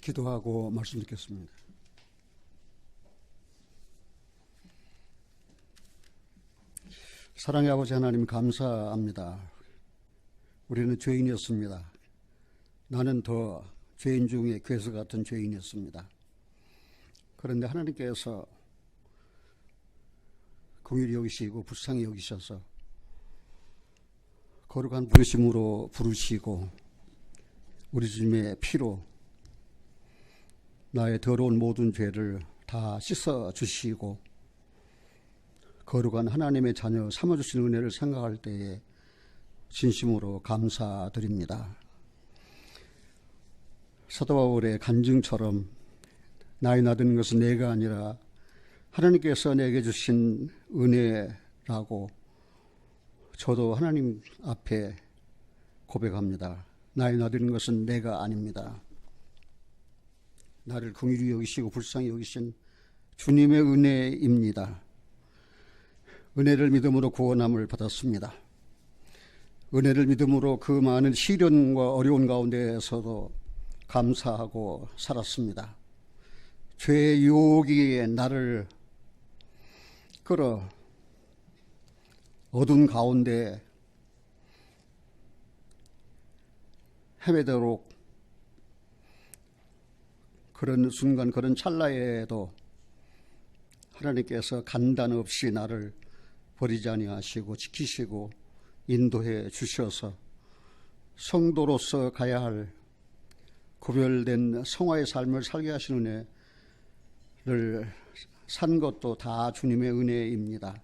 기도하고 말씀 듣겠습니다. 사랑의 아버지 하나님 감사합니다. 우리는 죄인이었습니다. 나는 더 죄인 중에 괴수 같은 죄인이었습니다. 그런데 하나님께서 긍휼히 여기시고 불쌍히 여기셔서 거룩한 부르심으로 부르시고 우리 주님의 피로 나의 더러운 모든 죄를 다 씻어주시고 거룩한 하나님의 자녀 삼아주신 은혜를 생각할 때에 진심으로 감사드립니다. 사도 바울의 간증처럼 나의 나든 것은 내가 아니라 하나님께서 내게 주신 은혜라고 저도 하나님 앞에 고백합니다. 나의 나든 것은 내가 아닙니다. 나를 긍휼히 여기시고 불쌍히 여기신 주님의 은혜입니다. 은혜를 믿음으로 구원함을 받았습니다. 은혜를 믿음으로 그 많은 시련과 어려운 가운데에서도 감사하고 살았습니다. 죄의 유혹이 나를 끌어 어두운 가운데 헤매도록 그런 순간 그런 찰나에도 하나님께서 간단 없이 나를 버리지 아니하시고 지키시고 인도해 주셔서 성도로서 가야 할 구별된 성화의 삶을 살게 하시는 은혜를 산 것도 다 주님의 은혜입니다.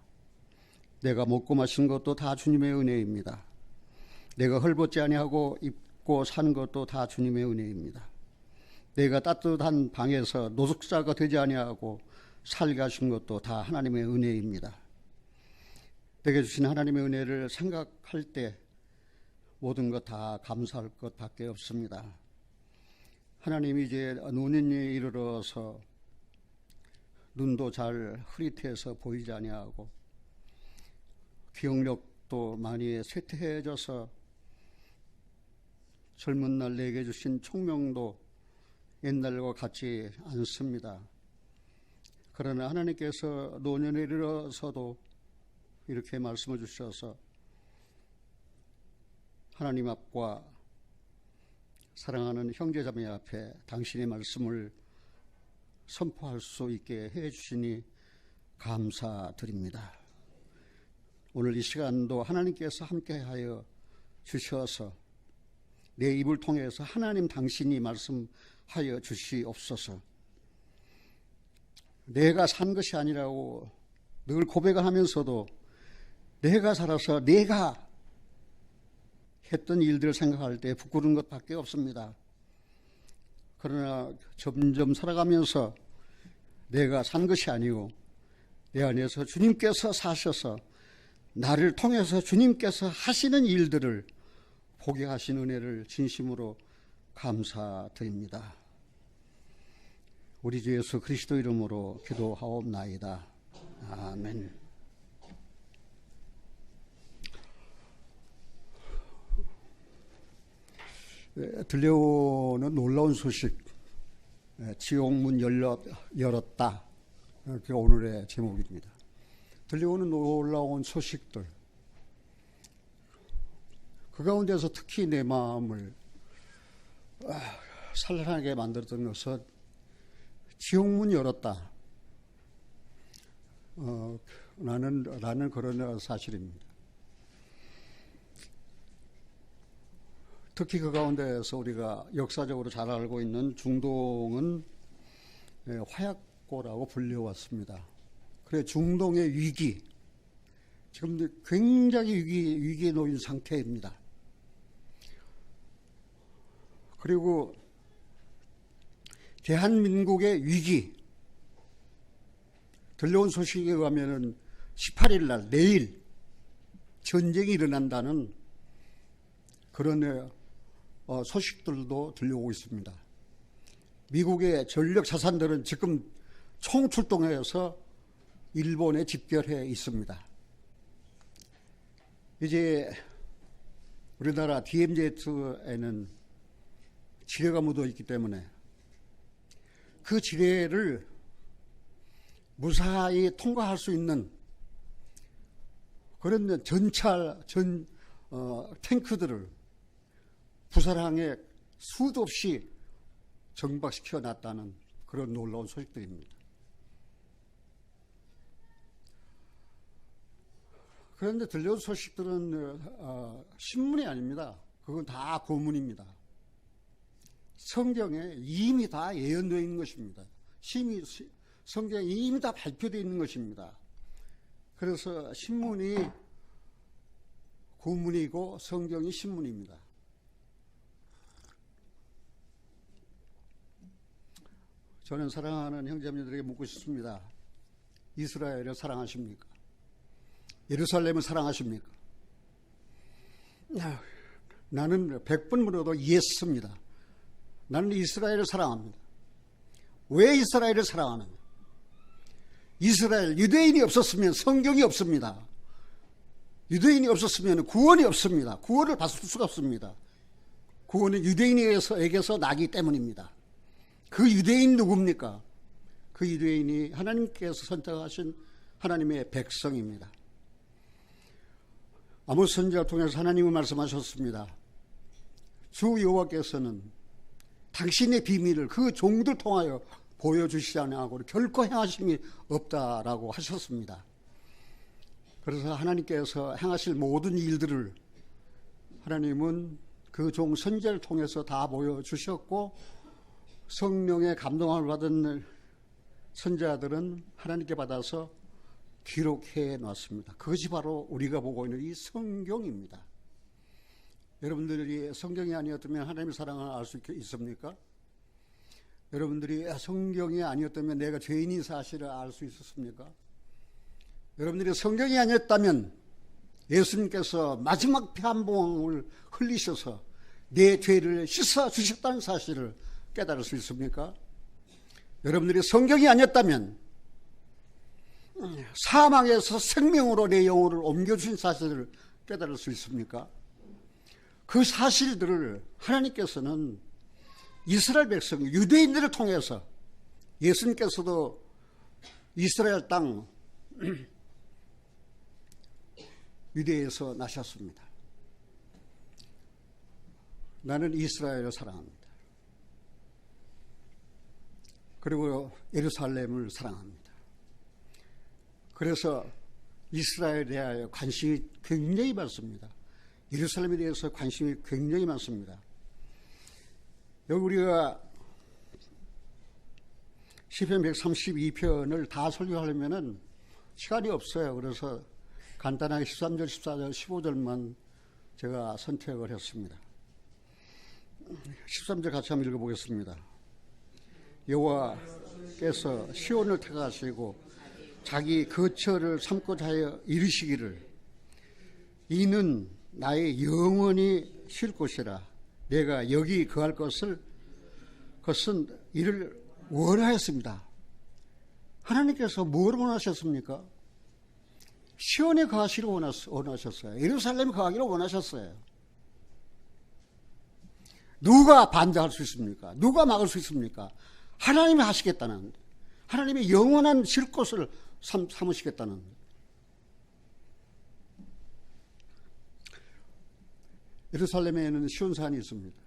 내가 먹고 마신 것도 다 주님의 은혜입니다. 내가 헐벗지 아니하고 입고 산 것도 다 주님의 은혜입니다. 내가 따뜻한 방에서 노숙자가 되지 아니하고 살게 하신 것도 다 하나님의 은혜입니다. 내게 주신 하나님의 은혜를 생각할 때 모든 것 다 감사할 것밖에 없습니다. 하나님이 이제 노년에 이르러서 눈도 잘 흐릿해서 보이지 아니하고 기억력도 많이 쇠퇴해져서 젊은 날 내게 주신 총명도 옛날과 같지 않습니다. 그러나 하나님께서 노년에 이르러서도 이렇게 말씀을 주셔서 하나님 앞과 사랑하는 형제자매 앞에 당신의 말씀을 선포할 수 있게 해주시니 감사드립니다. 오늘 이 시간도 하나님께서 함께하여 주셔서 내 입을 통해서 하나님 당신이 말씀하여 주시옵소서. 내가 산 것이 아니라고 늘 고백을 하면서도 내가 살아서 내가 했던 일들을 생각할 때 부끄러운 것밖에 없습니다. 그러나 점점 살아가면서 내가 산 것이 아니고 내 안에서 주님께서 사셔서 나를 통해서 주님께서 하시는 일들을 보게 하신 은혜를 진심으로 감사드립니다. 우리 주 예수 그리스도 이름으로 기도하옵나이다. 아멘. 들려오는 놀라운 소식, 지옥문 열었다. 그게 오늘의 제목입니다. 들려오는 놀라운 소식들, 그 가운데서 특히 내 마음을 산란하게 만들었던 것은 지옥문 열었다. 라는 그런 사실입니다. 특히 그 가운데에서 우리가 역사적으로 잘 알고 있는 중동은 화약고라고 불려왔습니다. 그래 중동의 위기, 지금 굉장히 위기에 놓인 상태입니다. 그리고 대한민국의 위기, 들려온 소식에 의하면 18일 날 내일 전쟁이 일어난다는 그런 소식들도 들려오고 있습니다. 미국의 전력 자산들은 지금 총출동해서 일본에 집결해 있습니다. 이제 우리나라 DMZ에는 지뢰가 묻어 있기 때문에 그 지뢰를 무사히 통과할 수 있는 그런 탱크들을 부사랑에 수도 없이 정박시켜 놨다는 그런 놀라운 소식들입니다. 그런데 들려온 소식들은 신문이 아닙니다. 그건 다 고문입니다. 성경에 이미 다 예언되어 있는 것입니다. 성경에 이미 다 발표되어 있는 것입니다. 그래서 신문이 고문이고 성경이 신문입니다. 저는 사랑하는 형제님들에게 묻고 싶습니다. 이스라엘을 사랑하십니까? 예루살렘을 사랑하십니까? 나는 100번 물어도 예스입니다. 나는 이스라엘을 사랑합니다. 왜 이스라엘을 사랑하느냐? 이스라엘, 유대인이 없었으면 성경이 없습니다. 유대인이 없었으면 구원이 없습니다. 구원을 받을 수가 없습니다. 구원은 유대인에게서 나기 때문입니다. 그 유대인 누굽니까? 그 유대인이 하나님께서 선택하신 하나님의 백성입니다. 아모스 선지자를 통해서 하나님은 말씀하셨습니다. 주 여호와께서는 당신의 비밀을 그 종들 통하여 보여주시지 않고 결코 행하심이 없다라고 하셨습니다. 그래서 하나님께서 행하실 모든 일들을 하나님은 그 종 선지자를 통해서 다 보여주셨고, 성령의 감동을 받은 선지자들은 하나님께 받아서 기록해 놨습니다. 그것이 바로 우리가 보고 있는 이 성경입니다. 여러분들이 성경이 아니었다면 하나님의 사랑을 알 수 있습니까? 여러분들이 성경이 아니었다면 내가 죄인인 사실을 알 수 있었습니까? 여러분들이 성경이 아니었다면 예수님께서 마지막 피 한 봉을 흘리셔서 내 죄를 씻어 주셨다는 사실을 깨달을 수 있습니까? 여러분들이 성경이 아니었다면 사망에서 생명으로 내 영혼을 옮겨주신 사실을 깨달을 수 있습니까? 그 사실들을 하나님께서는 이스라엘 백성, 유대인들을 통해서, 예수님께서도 이스라엘 땅 유대에서 나셨습니다. 나는 이스라엘을 사랑합니다. 그리고 예루살렘을 사랑합니다. 그래서 이스라엘에 대하여 관심이 굉장히 많습니다. 예루살렘에 대해서 관심이 굉장히 많습니다. 여기 우리가 시편 132편을 다 설교하려면 시간이 없어요. 그래서 간단하게 13절, 14절, 15절만 제가 선택을 했습니다. 13절 같이 한번 읽어보겠습니다. 여호와께서 시온을 택하시고 자기 거처를 삼고자 하여 이르시기를, 이는 나의 영원히 쉴 곳이라. 내가 여기 거할 것은 이를 원하였습니다. 하나님께서 뭘 원하셨습니까? 시온에 거하시를 원하셨어요. 예루살렘에 거하기를 원하셨어요. 누가 반대할 수 있습니까? 누가 막을 수 있습니까? 하나님이 하시겠다는, 하나님의 영원한 쉴 곳을 삼으시겠다는. 예루살렘에는 시온산이 있습니다.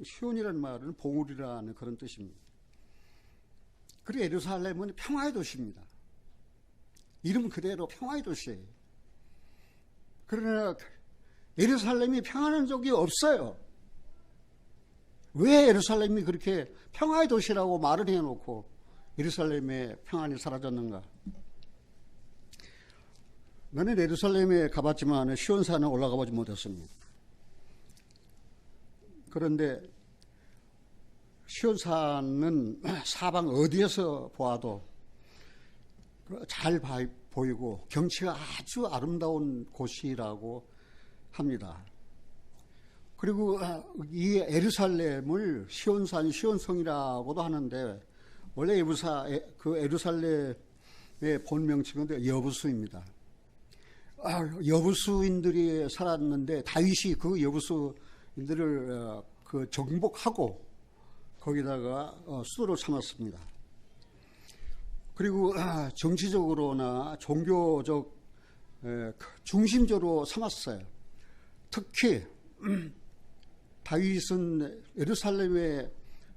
시온이라는 말은 봉우리라는 그런 뜻입니다. 그리고 예루살렘은 평화의 도시입니다. 이름 그대로 평화의 도시예요. 그러나 예루살렘이 평안한 적이 없어요. 왜 예루살렘이 그렇게 평화의 도시라고 말을 해놓고 예루살렘의 평안이 사라졌는가? 나는 예루살렘에 가봤지만 시온산에 올라가 보지 못했습니다. 그런데 시온산은 사방 어디에서 보아도 잘 보이고 경치가 아주 아름다운 곳이라고 합니다. 그리고 이 예루살렘을 시온산, 시온성이라고도 하는데, 원래 그 예루살렘의 본명칭은 여부수입니다. 여부수인들이 살았는데 다윗이 그 여부수인들을 그 정복하고 거기다가 수도를 삼았습니다. 그리고 정치적으로나 종교적 중심적으로 삼았어요. 특히 다윗은 예루살렘의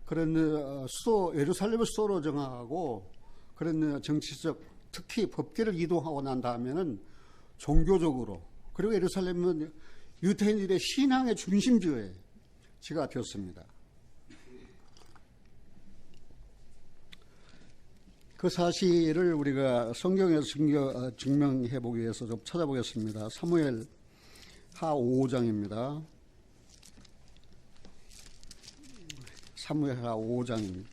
그런 수도, 예루살렘을 수도로 정하고 그런 정치적, 특히 법계를 이동하고 난 다음에는 종교적으로, 그리고 예루살렘은 유대인들의 신앙의 중심지가 되었습니다. 그 사실을 우리가 성경에서 증명해 보기 위해서 좀 찾아보겠습니다. 사무엘 하 5장입니다. 사무엘 하 5장입니다.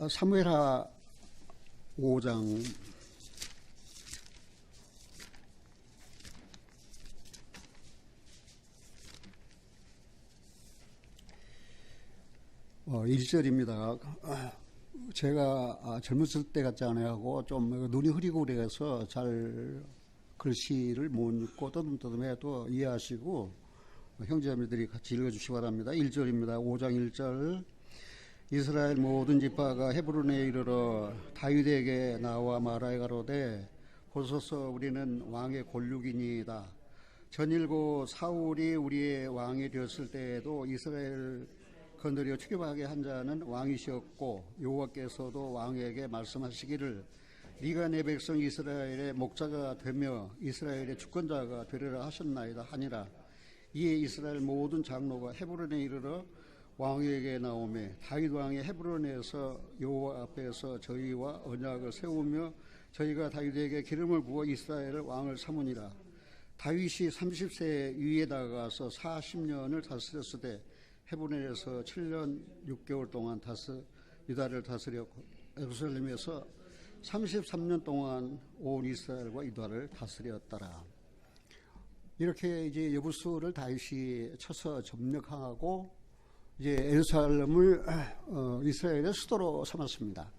사무엘 하 5장 1절입니다. 제가 젊었을 때 같지 않아요. 좀 눈이 흐리고 그래서 잘 글씨를 못 읽고 떠듬떠듬해도 이해하시고 형제자매들이 같이 읽어주시기 바랍니다. 1절입니다. 5장 1절. 이스라엘 모든 지파가 헤브론에 이르러 다윗에게 나와 말하여 가로되 보소서 우리는 왕의 골육이니이다. 전일고 사울이 우리의 왕이 되었을 때에도 이스라엘 건드려 추격하게 한 자는 왕이시었고 여호와께서도 왕에게 말씀하시기를 네가 내 백성 이스라엘의 목자가 되며 이스라엘의 주권자가 되리라 하셨나이다 하니라. 이에 이스라엘 모든 장로가 헤브론에 이르러 왕에게 나오매 다윗 왕이 헤브론에서 여호와 앞에서 저희와 언약을 세우며 저희가 다윗에게 기름을 부어 이스라엘을 왕을 삼으니라. 다윗이 30세 위에 다가서 40년을 다스렸으되 헤브론에서 7년 6개월 동안 유다를 다스렸고 예루살렘에서 33년 동안 온 이스라엘과 유다를 다스렸더라. 이렇게 이제 여부수를 다윗이 쳐서 점령하고 이제 예루살렘을 이스라엘의 수도로 삼았습니다.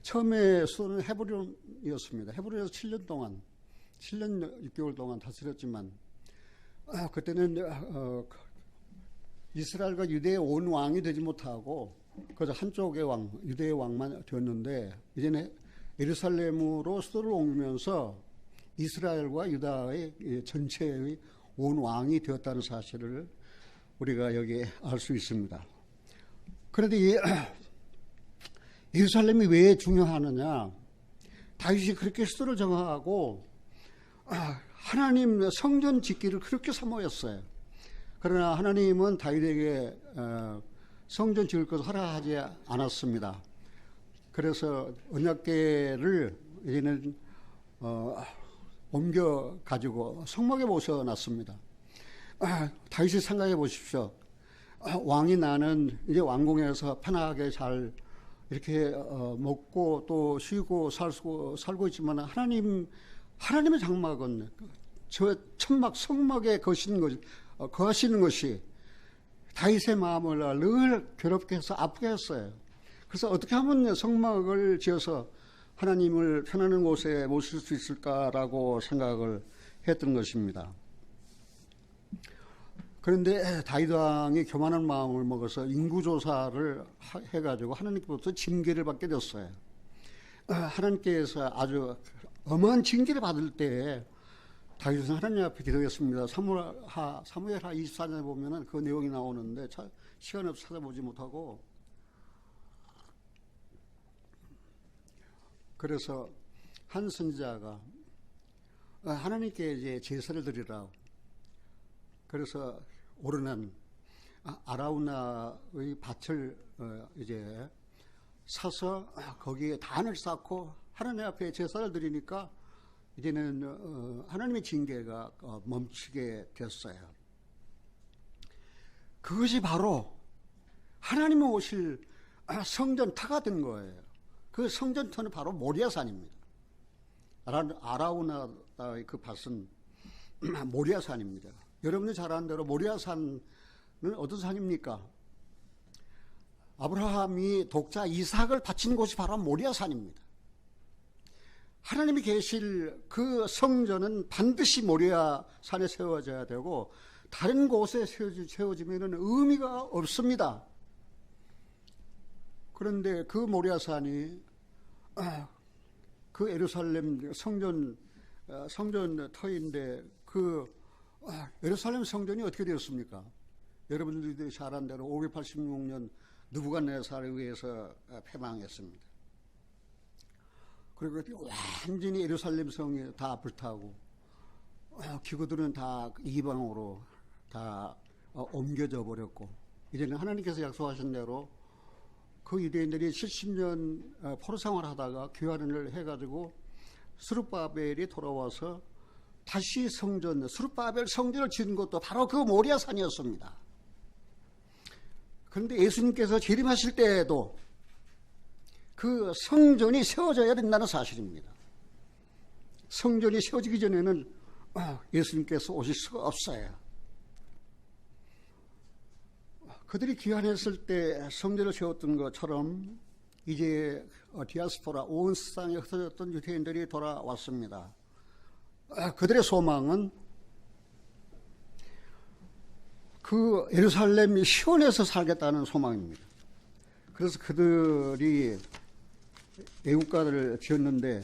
처음에 수도는 헤브론이었습니다. 헤브론에서 7년 6개월 동안 다스렸지만 그때는 이스라엘과 유대의 온 왕이 되지 못하고 그저 한쪽의 왕, 유대의 왕만 되었는데 이제는 예루살렘으로 수도를 옮기면서 이스라엘과 유다의 전체의 온 왕이 되었다는 사실을 우리가 여기 알 수 있습니다. 그런데 이 예루살렘이 왜 중요하느냐? 다윗이 그렇게 수도를 정하고 하나님 성전 짓기를 그렇게 사모했어요. 그러나 하나님은 다윗에게 성전 지을 것을 허락하지 않았습니다. 그래서 언약궤를 이제는 옮겨 가지고 성막에 모셔놨습니다. 다윗이 생각해 보십시오. 왕이 나는 이제 왕궁에서 편하게 잘 이렇게 먹고 또 쉬고 살고 있지만 하나님의 장막은 저 천막 성막에 거하시는 것이 다윗의 마음을 늘 괴롭게 해서 아프게 했어요. 그래서 어떻게 하면 성막을 지어서 하나님을 편안한 곳에 모실 수 있을까라고 생각을 했던 것입니다. 그런데 다윗 왕이 교만한 마음을 먹어서 인구조사를 해가지고 하나님께로부터 징계를 받게 됐어요. 하나님께서 아주 엄한 징계를 받을 때에 다윗은 하나님 앞에 기도했습니다. 사무엘하 24장에 보면은 그 내용이 나오는데 시간 없어 찾아보지 못하고, 그래서 한 선지자가 하나님께 이제 제사를 드리라고, 그래서 오르는 아라우나의 밭을 이제 사서 거기에 단을 쌓고 하나님 앞에 제사를 드리니까 이제는 하나님의 징계가 멈추게 됐어요. 그것이 바로 하나님이 오실 성전터가 된 거예요. 그 성전터는 바로 모리아산입니다. 아라우나의 그 밭은 모리아산입니다. 여러분이 잘 아는 대로 모리아산은 어떤 산입니까? 아브라함이 독자 이삭을 바친 곳이 바로 모리아산입니다. 하나님이 계실 그 성전은 반드시 모리아 산에 세워져야 되고 다른 곳에 세워지면 의미가 없습니다. 그런데 그 모리아 산이 그 예루살렘 성전 터인데 그 예루살렘 성전이 어떻게 되었습니까? 여러분들이 잘 아는 대로 586년 느부갓네살에 의해서 패망했습니다. 그리고 완전히 예루살렘 성이 다 불타고 기구들은 다 이방으로 다 옮겨져 버렸고, 이제는 하나님께서 약속하신 대로 그 유대인들이 70년 포로 생활하다가 귀환을 해가지고 스룹바벨이 돌아와서 다시 스룹바벨 성전을 지은 것도 바로 그 모리아 산이었습니다. 그런데 예수님께서 재림하실 때에도 그 성전이 세워져야 된다는 사실입니다. 성전이 세워지기 전에는 예수님께서 오실 수가 없어요. 그들이 귀환했을 때 성전을 세웠던 것처럼 이제 디아스포라, 온 세상에 흩어졌던 유대인들이 돌아왔습니다. 그들의 소망은 그 예루살렘이 시온에서 살겠다는 소망입니다. 그래서 그들이 애국가를 지었는데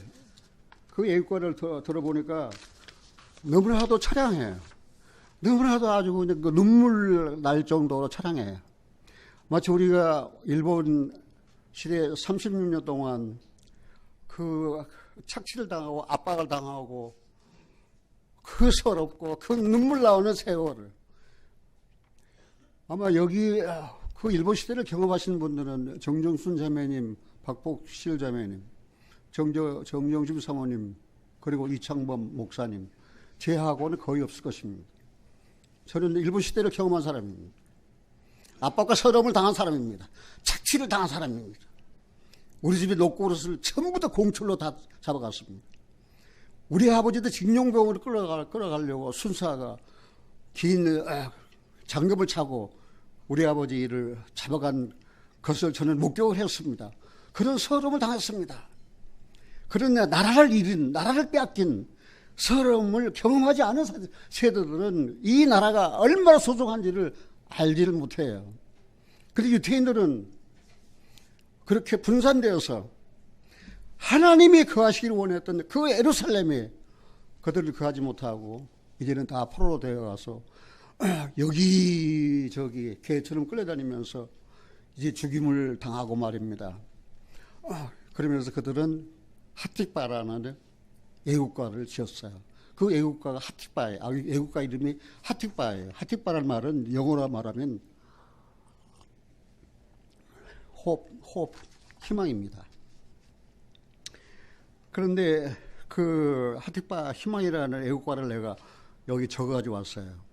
그 애국가를 들어보니까 너무나도 처량해요. 너무나도 아주 그냥 눈물 날 정도로 처량해요. 마치 우리가 일본 시대 36년 동안 그 착취를 당하고 압박을 당하고 그 서럽고 그 눈물 나오는 세월을, 아마 여기 그 일본 시대를 경험하신 분들은 정정순 자매님, 박복실 자매님, 정영심 사모님, 그리고 이창범 목사님 제하고는 거의 없을 것입니다. 저는 일본 시대를 경험한 사람입니다. 압박과 서름을 당한 사람입니다. 착취를 당한 사람입니다. 우리 집에 녹고릇을 전부 다 공출로 다 잡아갔습니다. 우리 아버지도 징용병으로 끌어가려고 순사가 긴 장갑을 차고 우리 아버지를 잡아간 것을 저는 목격을 했습니다. 그런 서름을 당했습니다. 그런 나라를 잃은, 나라를 빼앗긴 서름을 경험하지 않은 세대들은 이 나라가 얼마나 소중한지를 알지를 못해요. 그런데 유태인들은 그렇게 분산되어서 하나님이 거하시기를 원했던 그 예루살렘에 그들을 거하지 못하고 이제는 다 포로로 되어가서 여기저기 개처럼 끌려다니면서 이제 죽임을 당하고 말입니다. 그러면서 그들은 하틱바라는 애국가를 지었어요. 그 애국가가 하틱바예요. 애국가 이름이 하틱바예요. 하틱바라는 말은 영어로 말하면 호프, 희망입니다. 그런데 그 하틱바 희망이라는 애국가를 내가 여기 적어가지고 왔어요.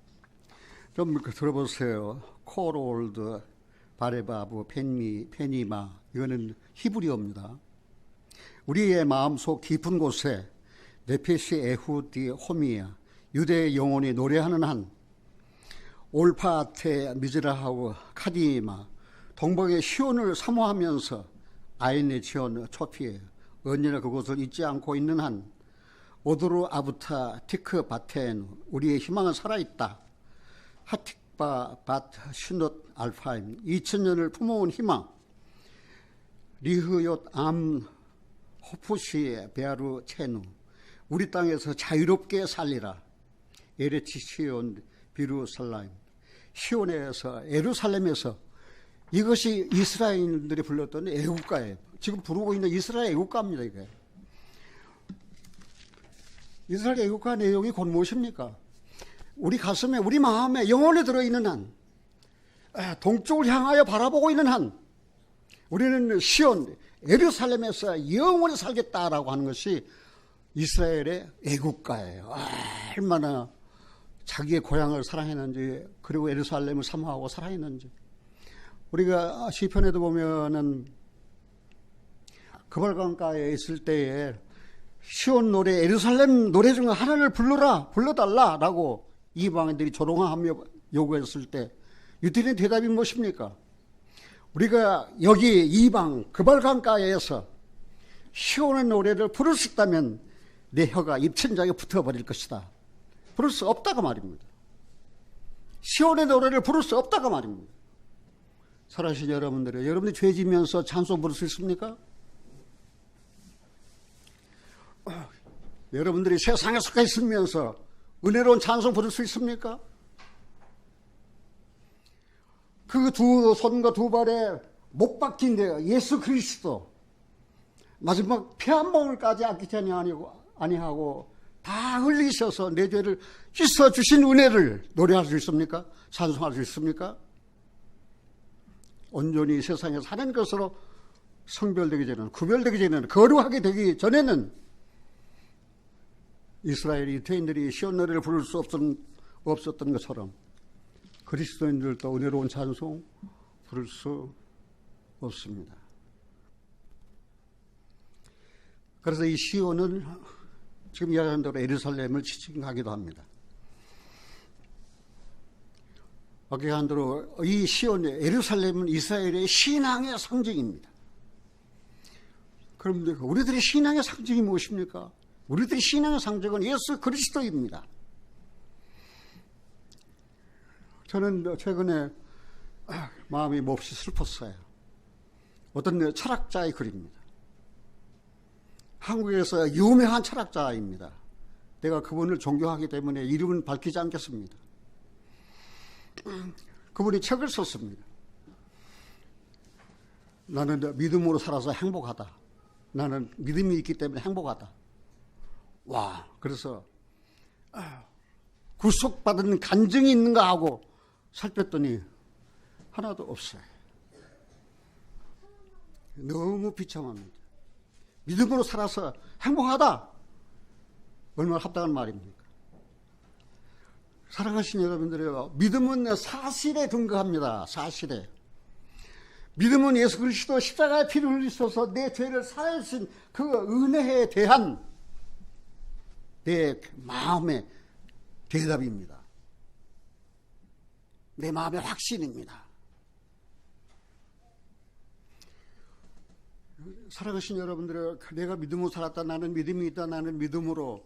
좀 들어보세요. 코롤드, 바레바브, 페니마, 이거는 히브리어입니다. 우리의 마음속 깊은 곳에 네페시 에후디 호미야, 유대의 영혼이 노래하는 한, 올파테 미즈라하우 카디마, 동방의 시온을 사모하면서 아인의 지온 초피에 언제나 그곳을 잊지 않고 있는 한, 오드루 아부타 티크 바텐, 우리의 희망은 살아있다. 하틱바 밭 신롯 알파임, 2000년을 품어온 희망. 리흐욤 암 호푸시 베아루 체누, 우리 땅에서 자유롭게 살리라. 에레치 시온 비루살라임, 시온에서, 예루살렘에서. 이것이 이스라엘인들이 불렀던 애국가예요. 지금 부르고 있는 이스라엘 애국가입니다. 이게 이스라엘 애국가 내용이 곧 무엇입니까? 우리 가슴에, 우리 마음에, 영혼에 들어있는 한, 동쪽을 향하여 바라보고 있는 한, 우리는 시온 예루살렘에서 영원히 살겠다라고 하는 것이 이스라엘의 애국가예요. 얼마나 자기의 고향을 사랑했는지, 그리고 예루살렘을 사모하고 사랑했는지. 우리가 시편에도 보면은 그발강가에 있을 때에 시온 노래, 예루살렘 노래 중에 하나를 불러달라라고 이방인들이 조롱하며 요구했을 때 유대인의 대답이 무엇입니까? 우리가 여기 이방 그발강가에서 시온의 노래를 부를 수 있다면 내 혀가 입천장에 붙어버릴 것이다. 부를 수 없다고 말입니다. 시온의 노래를 부를 수 없다고 말입니다. 살아계신 여러분들이 죄 지면서 찬송 부를 수 있습니까? 여러분들이 세상에 속해 있으면서 은혜로운 찬송 부를 수 있습니까? 그 두 손과 두 발에 못 박힌 데 예수 그리스도 마지막 피 한 방울까지 아끼지 아니하고 다 흘리셔서 내 죄를 씻어 주신 은혜를 노래할 수 있습니까? 찬송할 수 있습니까? 온전히 세상에 사는 것으로 성별되기 전에는, 구별되기 전에는, 거룩하게 되기 전에는 이스라엘 유대인들이 시온 노래를 부를 수 없었던 것처럼 그리스도인들도 은혜로운 찬송 부를 수 없습니다. 그래서 이 시온은 지금 이야기한 대로 예루살렘을 지칭하기도 합니다. 아까 한 대로 이 시온의 예루살렘은 이스라엘의 신앙의 상징입니다. 그런데 우리들의 신앙의 상징이 무엇입니까? 우리들의 신앙의 상징은 예수 그리스도입니다. 저는 최근에 마음이 몹시 슬펐어요. 어떤 철학자의 글입니다. 한국에서 유명한 철학자입니다. 내가 그분을 존경하기 때문에 이름은 밝히지 않겠습니다. 그분이 책을 썼습니다. 나는 믿음으로 살아서 행복하다. 나는 믿음이 있기 때문에 행복하다. 와, 그래서 구속받은 간증이 있는가 하고 살폈더니 하나도 없어요. 너무 비참합니다. 믿음으로 살아서 행복하다. 얼마나 합당한 말입니까? 사랑하신 여러분들이요, 믿음은 사실에 근거합니다. 사실에. 믿음은 예수 그리스도 십자가의 피를 흘리셔서 내 죄를 사하신 그 은혜에 대한 내 마음의 대답입니다. 내 마음의 확신입니다. 살아가신 여러분들은 내가 믿음으로 살았다, 나는 믿음이 있다, 나는 믿음으로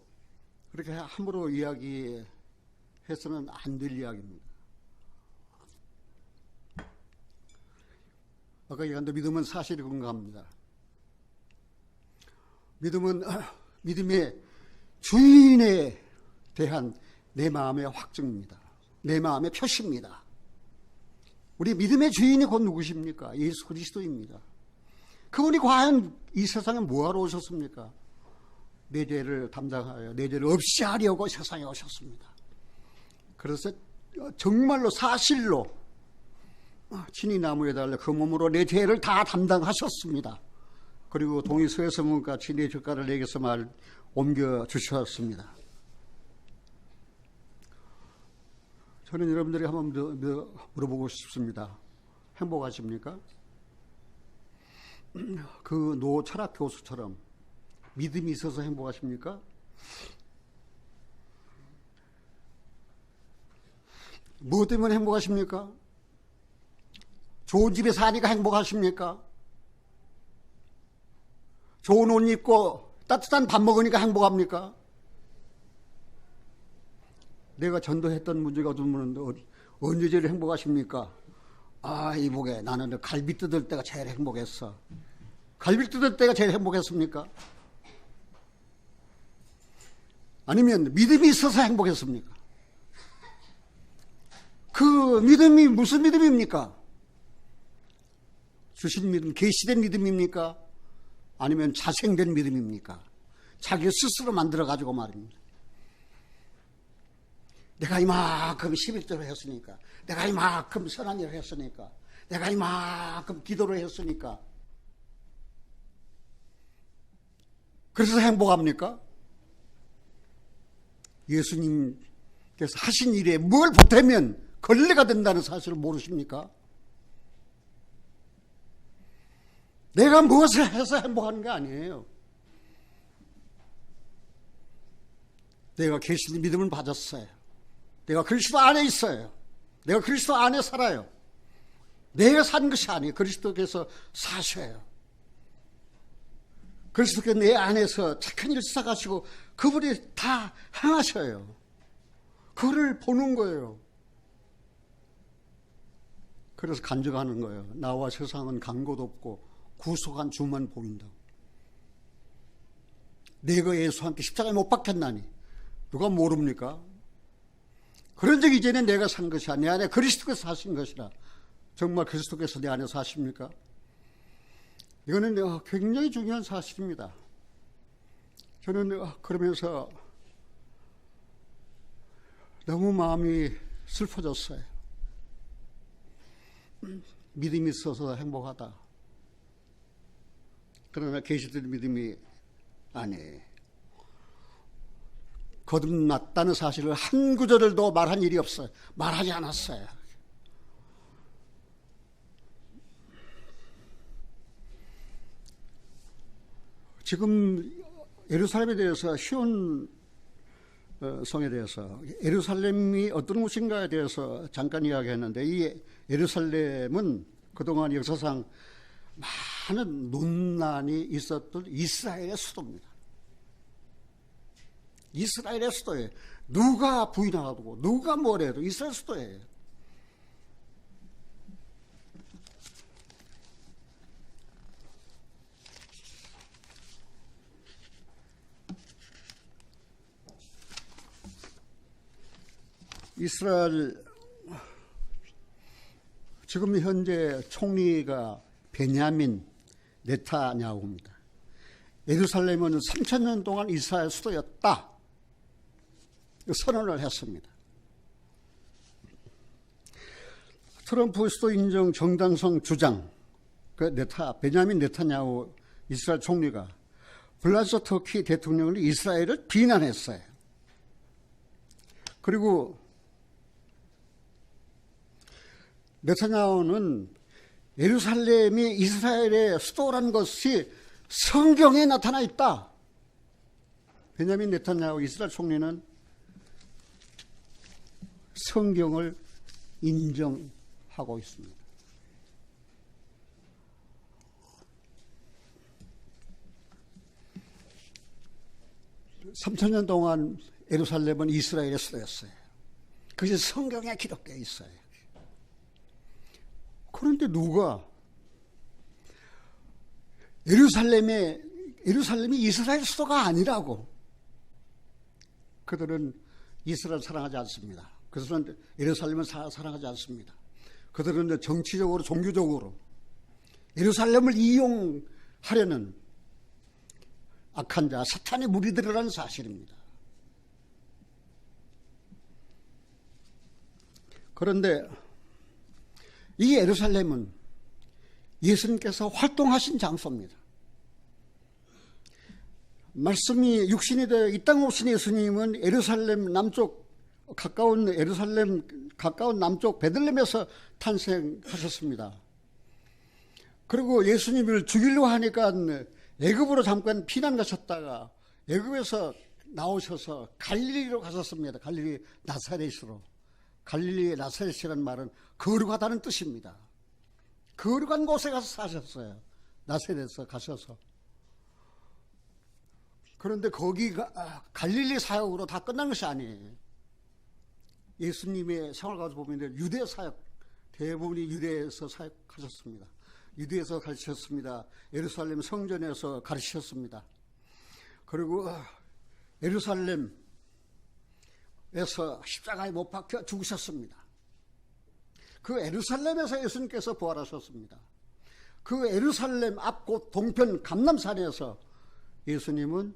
그렇게 함부로 이야기해서는 안 될 이야기입니다. 아까 얘기한 대로 믿음은 사실에 근거합니다. 믿음은 믿음의 주인에 대한 내 마음의 확증입니다. 내 마음의 표시입니다. 우리 믿음의 주인이 곧 누구십니까? 예수 그리스도입니다. 그분이 과연 이 세상에 뭐하러 오셨습니까? 내 죄를 담당하여 내 죄를 없이 하려고 세상에 오셨습니다. 그래서 정말로 사실로 친히 나무에 달려 그 몸으로 내 죄를 다 담당하셨습니다. 그리고 동이서에서문같이 내 젓가락을 내게서 옮겨 주셨습니다. 저는 여러분들이 한번 물어보고 싶습니다. 행복하십니까? 그 노 철학 교수처럼 믿음이 있어서 행복하십니까? 무엇 때문에 행복하십니까? 좋은 집에 사니까 행복하십니까? 좋은 옷 입고 따뜻한 밥 먹으니까 행복합니까? 내가 전도했던 문제가 두면 언제 제일 행복하십니까? 아, 이복에 나는 갈비 뜯을 때가 제일 행복했어. 갈비 뜯을 때가 제일 행복했습니까? 아니면 믿음이 있어서 행복했습니까? 그 믿음이 무슨 믿음입니까? 주신 믿음, 계시된 믿음입니까? 아니면 자생된 믿음입니까? 자기 스스로 만들어가지고 말입니다. 내가 이만큼 11조를 했으니까, 내가 이만큼 선한 일을 했으니까, 내가 이만큼 기도를 했으니까, 그래서 행복합니까? 예수님께서 하신 일에 뭘 보태면 걸레가 된다는 사실을 모르십니까? 내가 무엇을 해서 행복한 게 아니에요. 내가 계시는 믿음을 받았어요. 내가 그리스도 안에 있어요. 내가 그리스도 안에 살아요. 내가 산 것이 아니에요. 그리스도께서 사셔요. 그리스도께서 내 안에서 착한 일을 시작하시고 그분이 다 행하셔요. 그를 보는 거예요. 그래서 간증하는 거예요. 나와 세상은 간 곳 없고 구속한 주만 보인다고. 내가 예수와 함께 십자가에 못 박혔나니 누가 모릅니까? 그런 적 이제는 내가 산 것이 아니야. 내 안에 그리스도께서 사신 것이라. 정말 그리스도께서 내 안에 사십니까? 이거는 굉장히 중요한 사실입니다. 저는 그러면서 너무 마음이 슬퍼졌어요. 믿음이 있어서 행복하다. 그러나 계시된 믿음이 아니에요. 거듭났다는 사실을 한 구절을 더 말한 일이 없어요. 말하지 않았어요. 지금 예루살렘에 대해서 시온 성에 대해서 예루살렘이 어떤 곳인가에 대해서 잠깐 이야기했는데 이 예루살렘은 그동안 역사상 많은 논란이 있었던 이스라엘의 수도입니다. 이스라엘의 수도예요. 누가 부인하고 누가 뭐래도 이스라엘 수도예요. 이스라엘 지금 현재 총리가 베냐민 네타냐후입니다. 예루살렘은 3000년 동안 이스라엘 수도였다. 선언을 했습니다. 트럼프 수도 인정 정당성 주장 베냐민 네타냐후 이스라엘 총리가 블라디미르 터키 대통령을 이스라엘을 비난했어요. 그리고 네타냐후는 예루살렘이 이스라엘의 수도라는 것이 성경에 나타나 있다. 베냐민 네타냐후 이스라엘 총리는 성경을 인정하고 있습니다. (3000년) 동안 예루살렘은 이스라엘의 수도였어요. 그것이 성경에 기록되어 있어요. 그런데 누가 예루살렘이 이스라엘 수도가 아니라고, 그들은 이스라엘 사랑하지 않습니다. 그들은 예루살렘을 사랑하지 않습니다. 그들은 정치적으로 종교적으로 예루살렘을 이용하려는 악한 자 사탄의 무리들이라는 사실입니다. 그런데 이 예루살렘은 예수님께서 활동하신 장소입니다. 말씀이 육신이 되어 이 땅에 오신 예수님은 예루살렘 남쪽 가까운 남쪽 베들레헴에서 탄생하셨습니다. 그리고 예수님을 죽이려고 하니까 애굽으로 잠깐 피난 가셨다가 애굽에서 나오셔서 갈릴리로 가셨습니다. 갈릴리 나사렛으로. 갈릴리의 나사렛이라는 말은 거룩하다는 뜻입니다. 거룩한 곳에 가서 사셨어요. 나사렛에서 가셔서. 그런데 거기가 갈릴리 사역으로 다 끝난 것이 아니에요. 예수님의 생활 가서 보면 유대 사역, 대부분이 유대에서 사역하셨습니다. 유대에서 가르치셨습니다. 예루살렘 성전에서 가르치셨습니다. 그리고 예루살렘에서 십자가에 못 박혀 죽으셨습니다. 그 예루살렘에서 예수님께서 부활하셨습니다. 그 예루살렘 앞 곧 동편 감람산에서 예수님은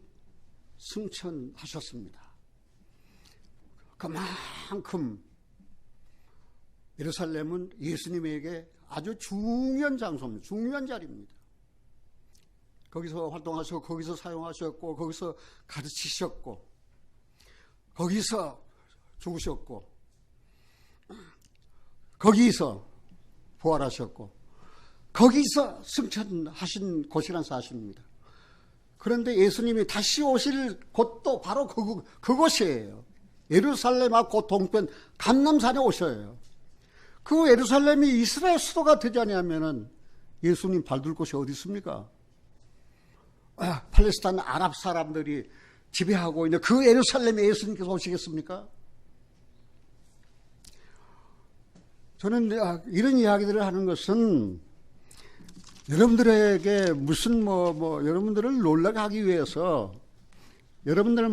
승천하셨습니다. 그만큼 예루살렘은 예수님에게 아주 중요한 장소입니다. 중요한 자리입니다. 거기서 활동하셨고, 거기서 사용하셨고, 거기서 가르치셨고, 거기서 죽으셨고, 거기서 부활하셨고, 거기서 승천하신 곳이란 사실입니다. 그런데 예수님이 다시 오실 곳도 바로 그곳이에요. 예루살렘 앞 곧 동편 감람산에 오셔요. 그 예루살렘이 이스라엘 수도가 되지 않으면 예수님 발둘 곳이 어디 있습니까? 팔레스타인 아랍 사람들이 지배하고 있는 그 예루살렘에 예수님께서 오시겠습니까? 저는 이런 이야기들을 하는 것은 여러분들에게 무슨 여러분들을 놀라게 하기 위해서 여러분들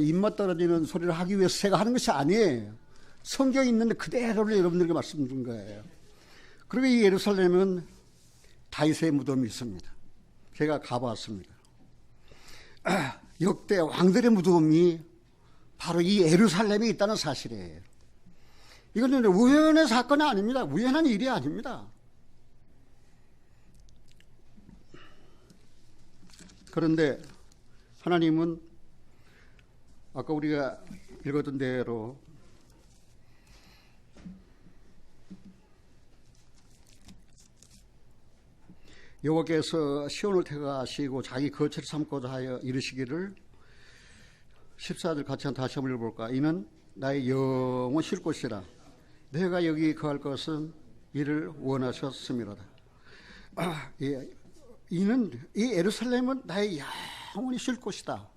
입맛 떨어지는 소리를 하기 위해서 제가 하는 것이 아니에요. 성경에 있는데 그대로를 여러분들에게 말씀드린 거예요. 그리고 이 예루살렘은 다윗의 무덤이 있습니다. 제가 가봤습니다. 역대 왕들의 무덤이 바로 이 예루살렘에 있다는 사실이에요. 이거는 우연의 사건이 아닙니다. 우연한 일이 아닙니다. 그런데 하나님은 아까 우리가 읽었던 대로 여호와께서 시온을 택하시고 자기 거처를 삼고자 하여 이르시기를 14절 같이 다시 한번 읽어볼까? 이는 나의 영원 쉴 곳이라 내가 여기 거할 것은 이를 원하셨음이로다. 이는 이 예루살렘은 나의 영원히 쉴 곳이다.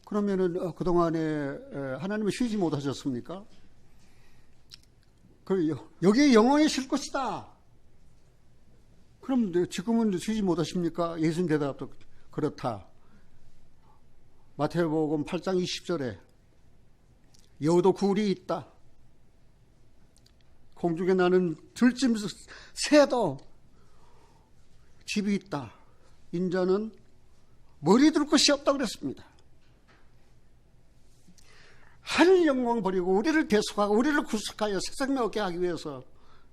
그러면은 그동안에 하나님은 쉬지 못하셨습니까? 여기에 영원히 쉴 곳이다. 그럼 지금은 쉬지 못하십니까? 예수님 대답도 그렇다. 마태복음 8장 20절에 여우도 굴이 있다. 공중에 나는 들짐 새도 집이 있다. 인자는 머리 둘 곳이 없다고 그랬습니다. 하늘 영광 버리고 우리를 대속하고 우리를 구속하여 새 생명 얻게 하기 위해서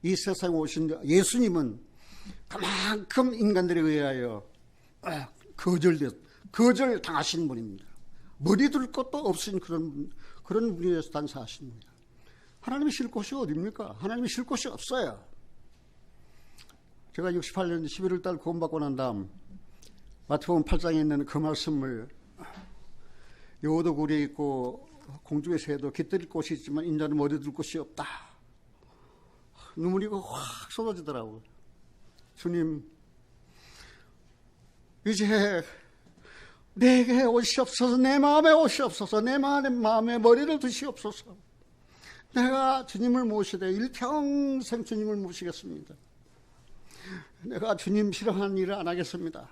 이 세상에 오신 예수님은 그만큼 인간들에 의하여 거절당하신 분입니다. 머리 둘 것도 없으신 그런 분에서 단사하신 분입니다. 하나님이 쉴 곳이 어디입니까? 하나님이 쉴 곳이 없어요. 제가 68년 11월 달 구원받고 난 다음 마태복음 8장에 있는 그 말씀을 여호도 굴에 있고 공중의 새도 깃들일 곳이 있지만 인자는 머리 둘 곳이 없다. 눈물이 확 쏟아지더라고요. 주님, 이제 내게 오시옵소서. 내 마음에 오시옵소서. 내 마음에 머리를 두시옵소서. 내가 주님을 모시되 일평생 주님을 모시겠습니다. 내가 주님 싫어하는 일을 안 하겠습니다.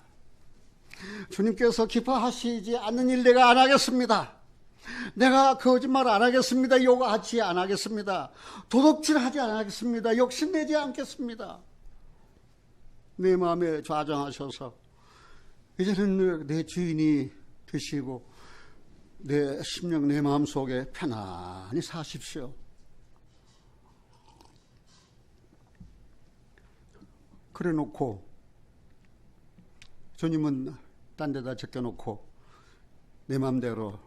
주님께서 기뻐하시지 않는 일 내가 안 하겠습니다. 내가 거짓말 안 하겠습니다. 욕하지 안 하겠습니다. 도둑질하지 안 하겠습니다. 욕심내지 않겠습니다. 내 마음에 좌정하셔서 이제는 내 주인이 되시고 내 심령 내 마음속에 편안히 사십시오. 그래 놓고 주님은 딴 데다 제껴놓고 내 마음대로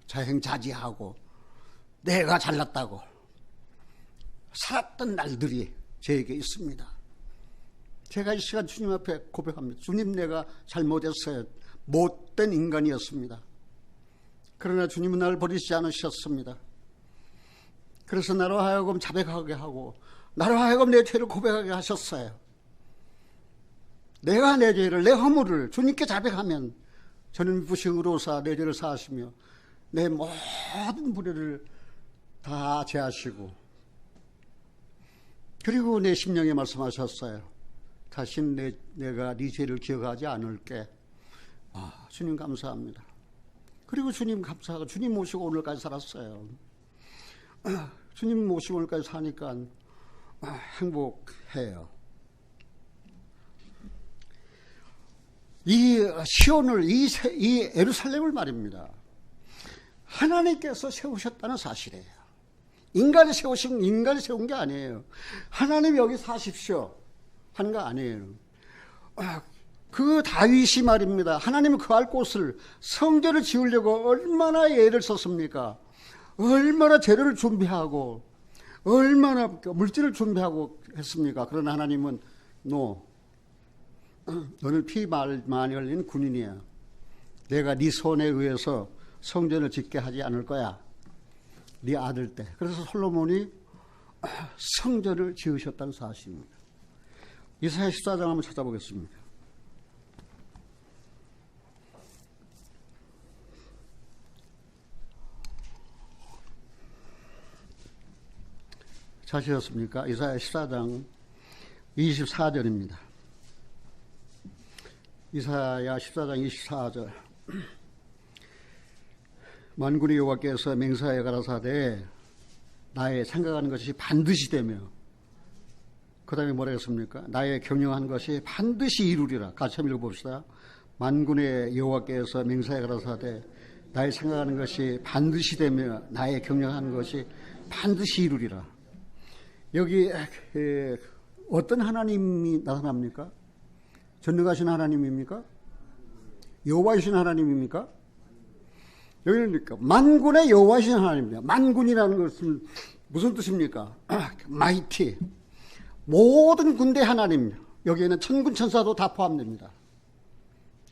자행자지하고 내가 잘났다고 살았던 날들이 저에게 있습니다. 제가 이 시간 주님 앞에 고백합니다. 주님, 내가 잘못했어요. 못된 인간이었습니다. 그러나 주님은 나를 버리지 않으셨습니다. 그래서 나로 하여금 자백하게 하고 나로 하여금 내 죄를 고백하게 하셨어요. 내가 내 죄를, 내 허물을 주님께 자백하면 저는 부식으로사 내 죄를 사하시며 내 모든 불의를 다 제하시고 그리고 내 심령에 말씀하셨어요. 다신 내가 네 죄를 기억하지 않을게. 주님 감사합니다. 그리고 주님 감사하고 주님 모시고 오늘까지 살았어요. 주님 모시고 오늘까지 사니까 행복해요. 이 시온을 이 예루살렘을 말입니다. 하나님께서 세우셨다는 사실이에요. 인간이 세운 게 아니에요. 하나님 여기 사십시오 한 거 아니에요. 그 다윗이 말입니다. 하나님이 거할 곳을 성전을 지으려고 얼마나 애를 썼습니까? 얼마나 재료를 준비하고 얼마나 물질을 준비하고 했습니까? 그러나 하나님은 너는 피 많이 흘린 군인이야. 내가 네 손에 의해서 성전을 짓게 하지 않을 거야. 네 아들 때. 그래서 솔로몬이 성전을 지으셨다는 사실입니다. 이사야 14장 한번 찾아보겠습니다. 찾으셨습니까? 이사야 14장 24절입니다. 이사야 14장 24절. 만군의 여호와께서 맹세하여 가라사대 나의 생각하는 것이 반드시 되며, 그 다음에 뭐라 했습니까? 나의 경영한 것이 반드시 이루리라. 같이 한번 읽어봅시다. 만군의 여호와께서 맹세하여 가라사대 나의 생각하는 것이 반드시 되며 나의 경영하는 것이 반드시 이루리라. 여기 어떤 하나님이 나타납니까? 전능하신 하나님입니까? 여호와이신 하나님입니까? 여기는 만군의 여호와이신 하나님입니다. 만군이라는 것은 무슨 뜻입니까? 마이티, 모든 군대 하나님. 여기에는 천군 천사도 다 포함됩니다.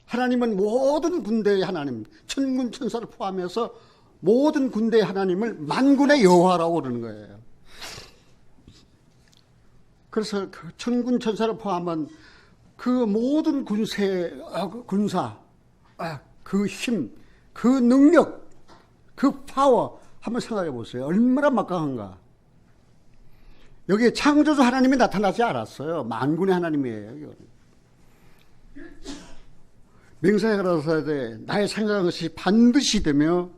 하나님은 모든 군대의 하나님, 천군 천사를 포함해서 모든 군대의 하나님을 만군의 여호와라고 그러는 거예요. 그래서 그 천군 천사를 포함한 그 모든 군사, 그 힘, 그 능력, 그 파워 한번 생각해 보세요. 얼마나 막강한가. 여기에 창조주 하나님이 나타나지 않았어요. 만군의 하나님이에요. 맹세하여 가라사대 나의 생각하는 것이 반드시 되며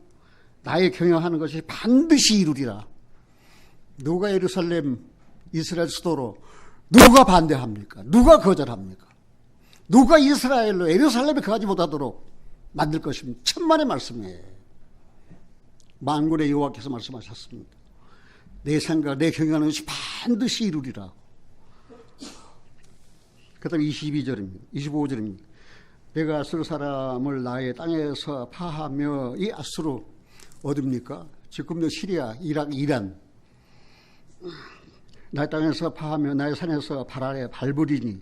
나의 경영하는 것이 반드시 이루리라. 누가 예루살렘 이스라엘 수도로 누가 반대합니까? 누가 거절합니까? 누가 이스라엘로 예루살렘에 거하지 못하도록 만들 것입니다. 천만의 말씀이에요. 만군의 여호와께서 말씀하셨습니다. 내 생각, 내 경영하는 것이 반드시 이루리라. 그 다음에 22절입니다. 25절입니다. 내가 아수르 사람을 나의 땅에서 파하며, 이 아수르 어딥니까? 지금도 시리아, 이락, 이란. 나의 땅에서 파하며 나의 산에서 발 아래 밟으리니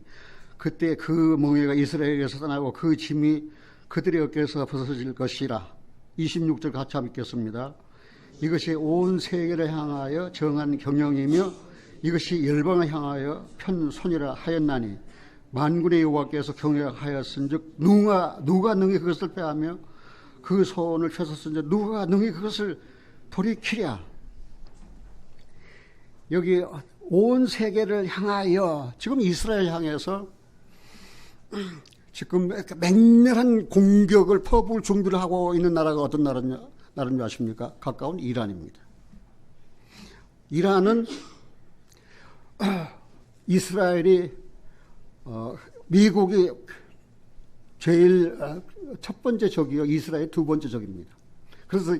그때 그 멍에가 이스라엘에서 떠나고 그 짐이 그들의 어깨에서 벗어질 것이라. 26절 같이 한번 읽겠습니다. 이것이 온 세계를 향하여 정한 경영이며 이것이 열방을 향하여 편손이라 하였나니 만군의 여호와께서 경영하였은즉 누가 능히 그것을 빼하며 그 손을 펴섰은즉 누가 능히 그것을 돌이키랴. 여기 온 세계를 향하여, 지금 이스라엘 향해서 지금 맹렬한 공격을 퍼부을 준비를 하고 있는 나라가 어떤 나라인지 아십니까? 가까운 이란입니다. 이란은 이스라엘이 미국이 제일 첫 번째 적이요, 이스라엘 두 번째 적입니다. 그래서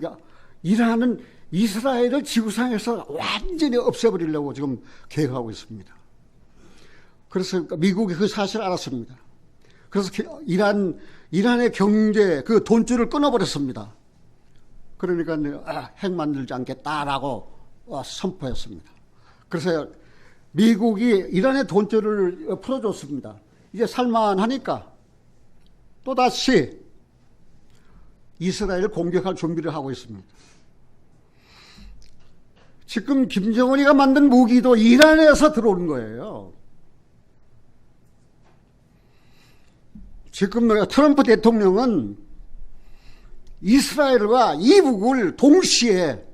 이란은 이스라엘을 지구상에서 완전히 없애버리려고 지금 계획하고 있습니다. 그래서 미국이 그 사실을 알았습니다. 그래서 이란의 경제, 그 돈줄을 끊어버렸습니다. 그러니까 핵 만들지 않겠다라고 선포했습니다. 그래서 미국이 이란의 돈줄을 풀어줬습니다. 이제 살만하니까 또다시 이스라엘을 공격할 준비를 하고 있습니다. 지금 김정은이가 만든 무기도 이란에서 들어오는 거예요. 지금 트럼프 대통령은 이스라엘과 이북을 동시에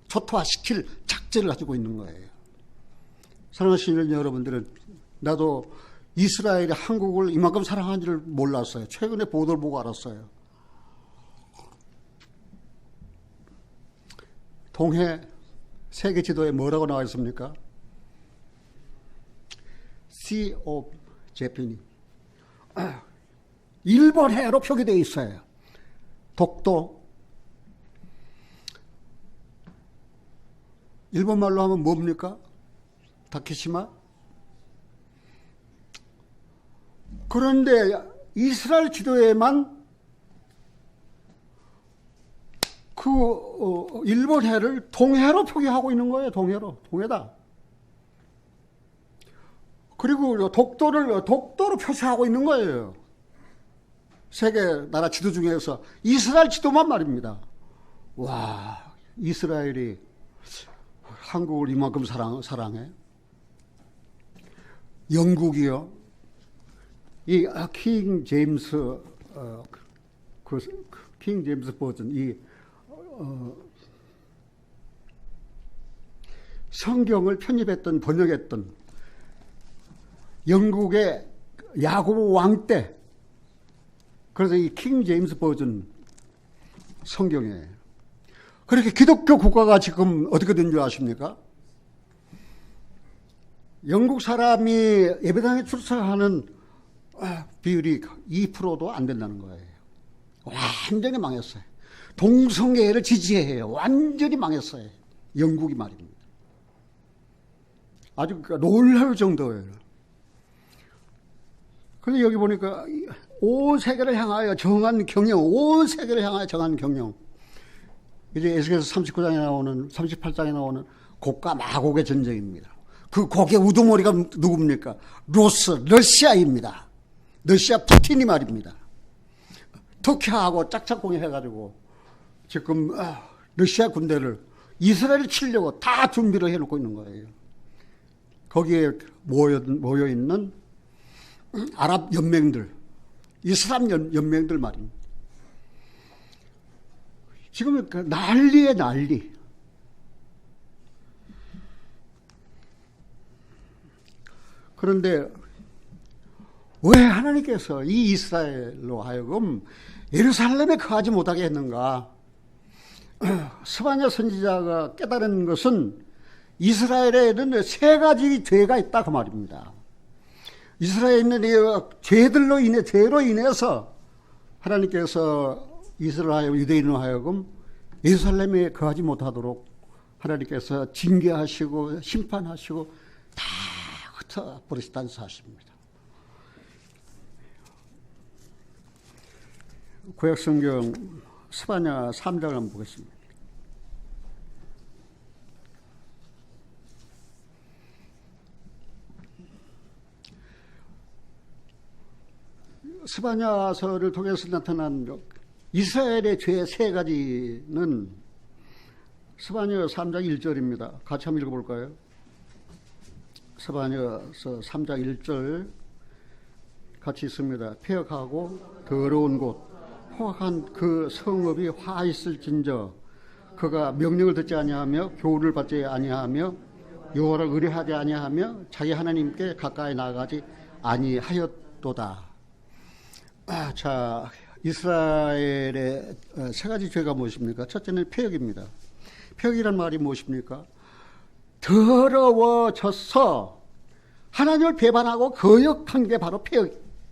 초토화시킬 작전을 가지고 있는 거예요. 사랑하시는 여러분들은, 나도 이스라엘이 한국을 이만큼 사랑하는 줄 몰랐어요. 최근에 보도를 보고 알았어요. 동해 세계 지도에 뭐라고 나와 있습니까? Sea of Japan. 일본해로 표기되어 있어요. 독도. 일본말로 하면 뭡니까? 다케시마? 그런데 이스라엘 지도에만 그 일본해를 동해로 표기하고 있는 거예요. 동해다. 그리고 독도를 독도로 표시하고 있는 거예요. 세계 나라 지도 중에서 이스라엘 지도만 말입니다. 와, 이스라엘이 한국을 이만큼 사랑해? 영국이요. 이 킹 제임스 킹 제임스 버전, 이 성경을 편입했던 번역했던 영국의 야고보 왕 때, 그래서 이 킹 제임스 버전 성경이에요. 그렇게 기독교 국가가 지금 어떻게 된 줄 아십니까? 영국 사람이 예배당에 출석하는 비율이 2%도 안 된다는 거예요. 완전히 망했어요. 동성애를 지지해요. 완전히 망했어요. 영국이 말입니다. 아주 놀랄 정도예요. 그런데 여기 보니까 온 세계를 향하여 정한 경영, 온 세계를 향하여 정한 경영. 이제 에스겔서 39장에 나오는, 38장에 나오는 곡과 마곡의 전쟁입니다. 그 곡의 우두머리가 누굽니까? 러시아입니다. 러시아 푸틴이 말입니다. 터키하고 짝짝꿍이 해가지고 지금 러시아 군대를 이스라엘을 치려고 다 준비를 해놓고 있는 거예요. 거기에 모여있는 아랍 연맹들, 이슬람 연맹들 말입니다. 지금 난리에 난리. 그런데 왜 하나님께서 이 이스라엘로 하여금 예루살렘에 거하지 못하게 했는가? 스바냐 선지자가 깨달은 것은 이스라엘에는 세 가지 죄가 있다 그 말입니다. 이스라엘에 있는 죄로 인해서 하나님께서 이스라엘 하여금 유대인으로 하여금 예루살렘에 거하지 못하도록 하나님께서 징계하시고 심판하시고 다 흩어버리시다는 사실입니다. 구약성경 스바냐 3장을 한번 보겠습니다. 스바냐서를 통해서 나타난 이스라엘의 죄 세 가지는 스바냐 3장 1절입니다. 같이 한번 읽어볼까요? 스바냐서 3장 1절 같이 있습니다. 폐역하고 더러운 곳 포악한 그 성읍이 화 있을진저 그가 명령을 듣지 아니하며 교훈을 받지 아니하며 여호와를 의뢰하지 아니하며 자기 하나님께 가까이 나아가지 아니하였도다. 자, 이스라엘의 세 가지 죄가 무엇입니까? 첫째는 폐역입니다. 폐역이란 말이 무엇입니까? 더러워져서 하나님을 배반하고 거역한 게 바로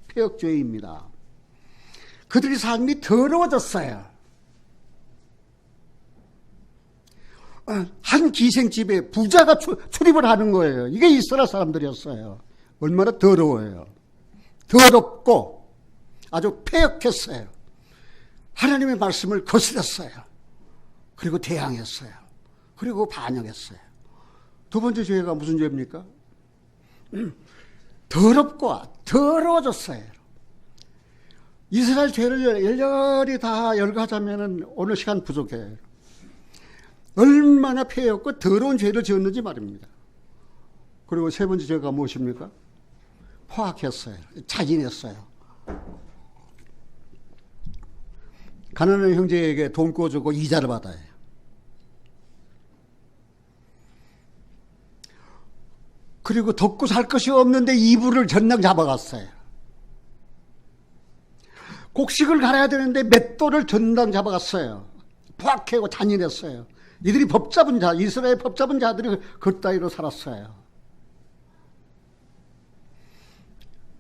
폐역죄입니다. 그들의 삶이 더러워졌어요. 한 기생집에 부자가 출입을 하는 거예요. 이게 이스라엘 사람들이었어요. 얼마나 더러워요. 더럽고 아주 폐역했어요. 하나님의 말씀을 거스렸어요. 그리고 대항했어요. 그리고 반역했어요. 두 번째 죄가 무슨 죄입니까? 더럽고 더러워졌어요. 이스라엘 죄를 열렬히 다 열거하자면 오늘 시간 부족해요. 얼마나 폐였고 더러운 죄를 지었는지 말입니다. 그리고 세 번째 죄가 무엇입니까? 포악했어요. 자진했어요. 가난한 형제에게 돈 꿔주고 이자를 받아요. 그리고 덮고 살 것이 없는데 이불을 전량 잡아갔어요. 곡식을 갈아야 되는데 맷돌을 전당 잡아갔어요. 포악하고 잔인했어요. 이들이 이스라엘 법 잡은 자들이 그따위로 살았어요.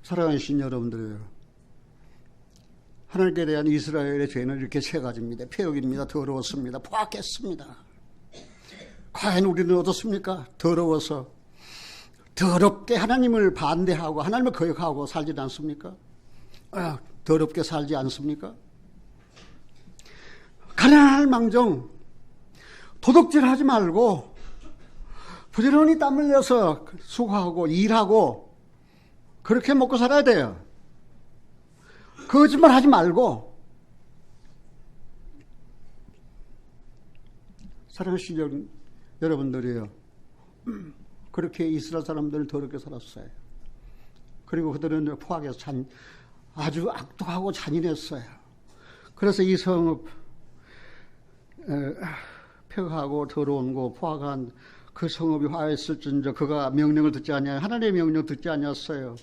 사랑하는 신 여러분들, 하나님께 대한 이스라엘의 죄는 이렇게 세 가지입니다. 폐역입니다. 더러웠습니다. 포악했습니다. 과연 우리는 어떻습니까? 더러워서 더럽게 하나님을 반대하고 하나님을 거역하고 살지 않습니까? 더럽게 살지 않습니까? 가난할 망정 도둑질하지 말고 부지런히 땀 흘려서 수고하고 일하고 그렇게 먹고 살아야 돼요. 거짓말 하지 말고. 사랑하시는 여러분들이요, 그렇게 이스라엘 사람들은 더럽게 살았어요. 그리고 그들은 포악해서 아주 악독하고 잔인했어요. 그래서 이 성읍 폐허하고 더러운 곳 포악한 그 성읍이 화했을진저 그가 명령을 듣지 아니하여 하나님의 명령 듣지 아니하였어요.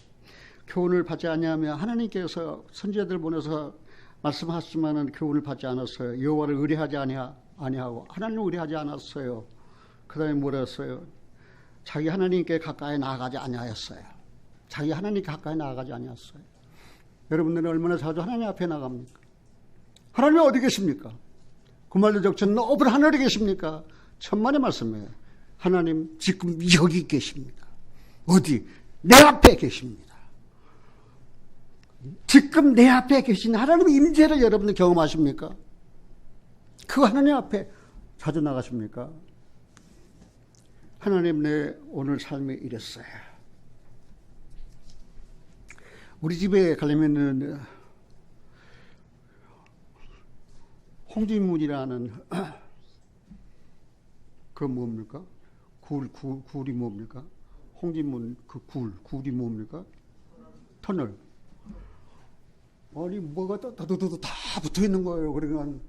교훈을 받지 아니하며 하나님께서 선지자들 보내서 말씀하시지만은 교훈을 받지 않았어요. 여호와를 의뢰하지 아니하고 하나님을 의뢰하지 않았어요. 그다음에 뭐라 했어요? 자기 하나님께 가까이 나아가지 아니하였어요. 자기 하나님께 가까이 나아가지 아니하였어요. 여러분들은 얼마나 자주 하나님 앞에 나갑니까? 하나님 어디 계십니까? 그 말로 적천 높은 하늘에 계십니까? 천만의 말씀이에요. 하나님 지금 여기 계십니다. 어디? 내 앞에 계십니다. 지금 내 앞에 계신 하나님의 임재를 여러분들 경험하십니까? 그 하나님 앞에 자주 나가십니까? 하나님 내 오늘 삶이 이랬어요. 우리 집에 가려면은 홍진문이라는 그 뭡니까? 굴이 뭡니까? 홍진문 그 굴이 뭡니까? 터널. 아니 뭐가 다 붙어 있는 거예요. 그러니까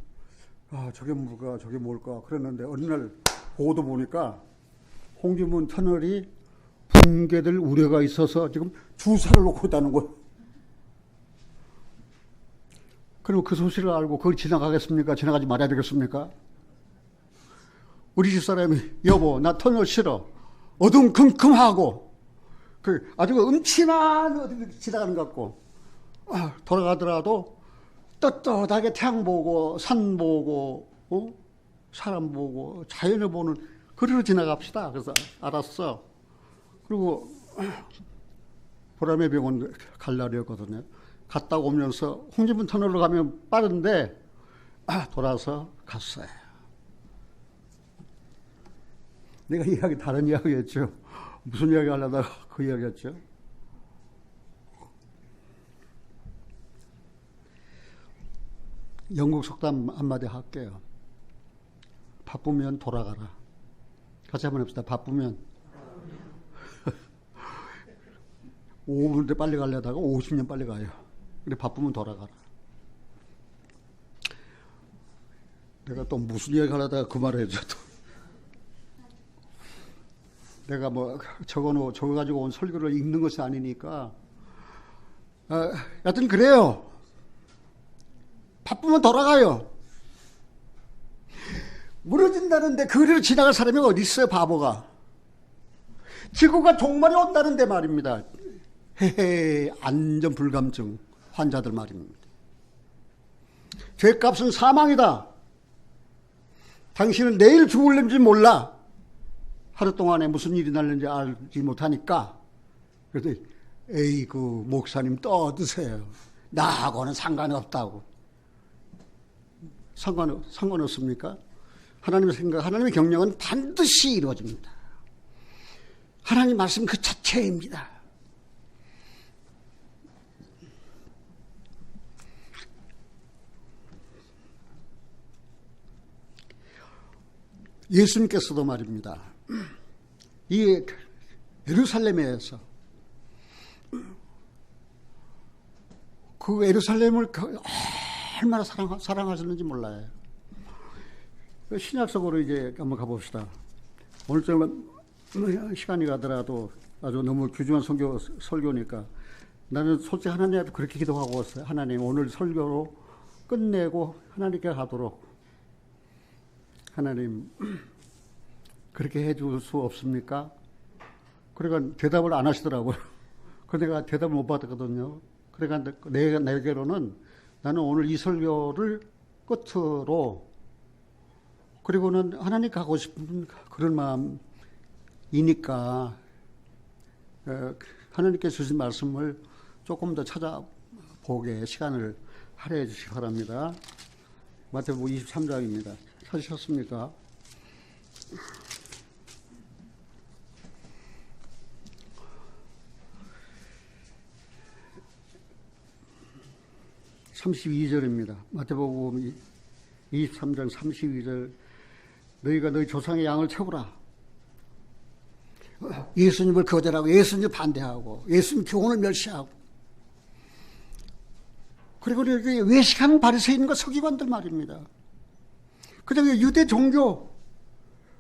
저게 뭘까 저게 뭘까 그랬는데 어느 날 보도 보니까 홍진문 터널이 붕괴될 우려가 있어서 지금 주사를 놓고 있다는 거예요. 그럼 그 소식을 알고 그걸 지나가겠습니까? 지나가지 말아야 되겠습니까? 우리 집사람이 여보 나 터널 싫어. 어둠컴컴하고 그 아주 음침한 어디 지나가는 것 같고 돌아가더라도 떳떳하게 태양 보고 산 보고 사람 보고 자연을 보는 거리로 지나갑시다. 그래서 알았어. 그리고 보람의 병원 갈 날이었거든요. 갔다 오면서 홍진문 터널로 가면 빠른데 돌아서 갔어요. 내가 다른 이야기였죠. 무슨 이야기 하려다가 그 이야기였죠. 영국 속담 한마디 할게요. 바쁘면 돌아가라. 같이 한번 해봅시다. 바쁘면 5분대 빨리 가려다가 50년 빨리 가요. 근데 바쁘면 돌아가라. 내가 또 무슨 이야기 하려다가 그 말을 해줘. 내가 뭐 적어가지고 온 설교를 읽는 것이 아니니까. 여튼 그래요. 바쁘면 돌아가요. 무너진다는데 그리로 지나갈 사람이 어디 있어요, 바보가. 지구가 종말이 온다는데 말입니다. 헤헤, 안전불감증 환자들 말입니다. 죄값은 사망이다. 당신은 내일 죽을는지 몰라. 하루 동안에 무슨 일이 날는지 알지 못하니까. 그래서 에이구 목사님 떠드세요. 나하고는 상관이 없다고. 상관없습니까? 하나님의 생각, 하나님의 경영은 반드시 이루어집니다. 하나님 말씀 그 자체입니다. 예수님께서도 말입니다. 이 예루살렘에서 그 예루살렘을 얼마나 사랑하셨는지 몰라요. 신약성으로 이제 한번 가봅시다. 오늘 좀 시간이 가더라도 아주 너무 귀중한 설교니까 나는 솔직히 하나님 앞에 그렇게 기도하고 왔어요. 하나님 오늘 설교로 끝내고 하나님께 가도록 하나님 그렇게 해줄 수 없습니까? 그러니까 대답을 안 하시더라고요. 그래서 내가 대답을 못 받았거든요. 그러니까 내게로는 나는 오늘 이 설교를 끝으로 그리고는 하나님 가고 싶은 그런 마음이니까 하나님께 주신 말씀을 조금 더 찾아보게 시간을 할애해 주시기 바랍니다. 마태복음 23장입니다. 찾으셨습니까? (32절입니다) 마태복음 23장 32절 너희가 너희 조상의 양을 채우라. 예수님을 거절하고 예수님을 반대하고 예수님 교훈을 멸시하고 그리고 이렇게 외식하는 바리새인과 서기관들 말입니다. 그다음에 유대 종교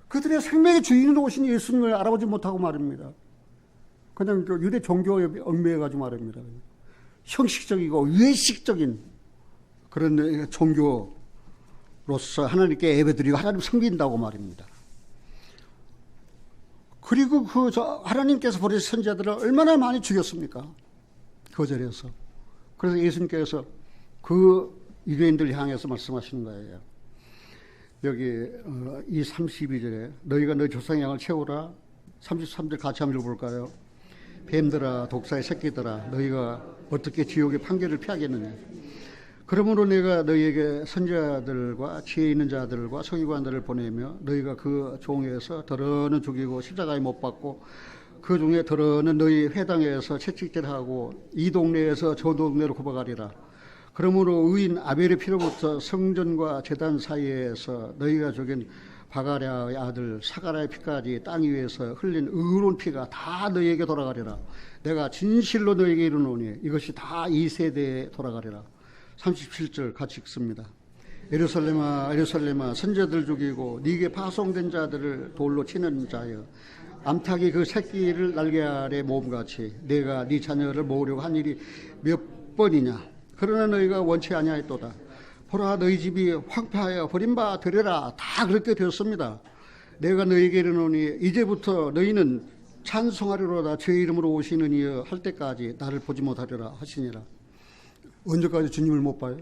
그들의 생명의 주인으로 오신 예수님을 알아보지 못하고 말입니다. 그냥 그 유대 종교에 얽매여가지고 말입니다. 형식적이고 외식적인 그런 종교로서 하나님께 예배드리고 하나님 섬긴다고 말입니다. 그리고 하나님께서 보내신 선지자들을 얼마나 많이 죽였습니까? 거절해서. 그래서 예수님께서 그 유대인들 향해서 말씀하시는 거예요. 여기 이 32절에 너희가 너희 조상의 양을 채우라. 33절 같이 한번 읽어볼까요? 뱀들아 독사의 새끼들아 너희가 어떻게 지옥의 판결을 피하겠느냐. 그러므로 내가 너희에게 선지자들과 지혜 있는 자들과 서기관들을 보내며 너희가 그 종에서 더러는 죽이고 십자가에 못 박고 그 중에 더러는 너희 회당에서 채찍질하고 이 동네에서 저 동네로 구박하리라. 그러므로 의인 아벨의 피로부터 성전과 제단 사이에서 너희가 죽인 바가랴의 아들 사가랴의 피까지 땅 위에서 흘린 의로운 피가 다 너희에게 돌아가리라. 내가 진실로 너희에게 이르노니 이것이 다 이 세대에 돌아가리라. 37절 같이 읽습니다. 예루살렘아 예루살렘아 선지자들 죽이고 네게 파송된 자들을 돌로 치는 자여 암탉이 그 새끼를 날개 아래 모음같이 내가 네 자녀를 모으려고 한 일이 몇 번이냐. 그러나 너희가 원치 아니하였도다. 보라 너희 집이 황폐하여 버림바 되리라. 다 그렇게 되었습니다. 내가 너희에게 이르노니 이제부터 너희는 찬송하리로다. 주의 이름으로 오시는 이여 할 때까지 나를 보지 못하리라 하시니라. 언제까지 주님을 못 봐요?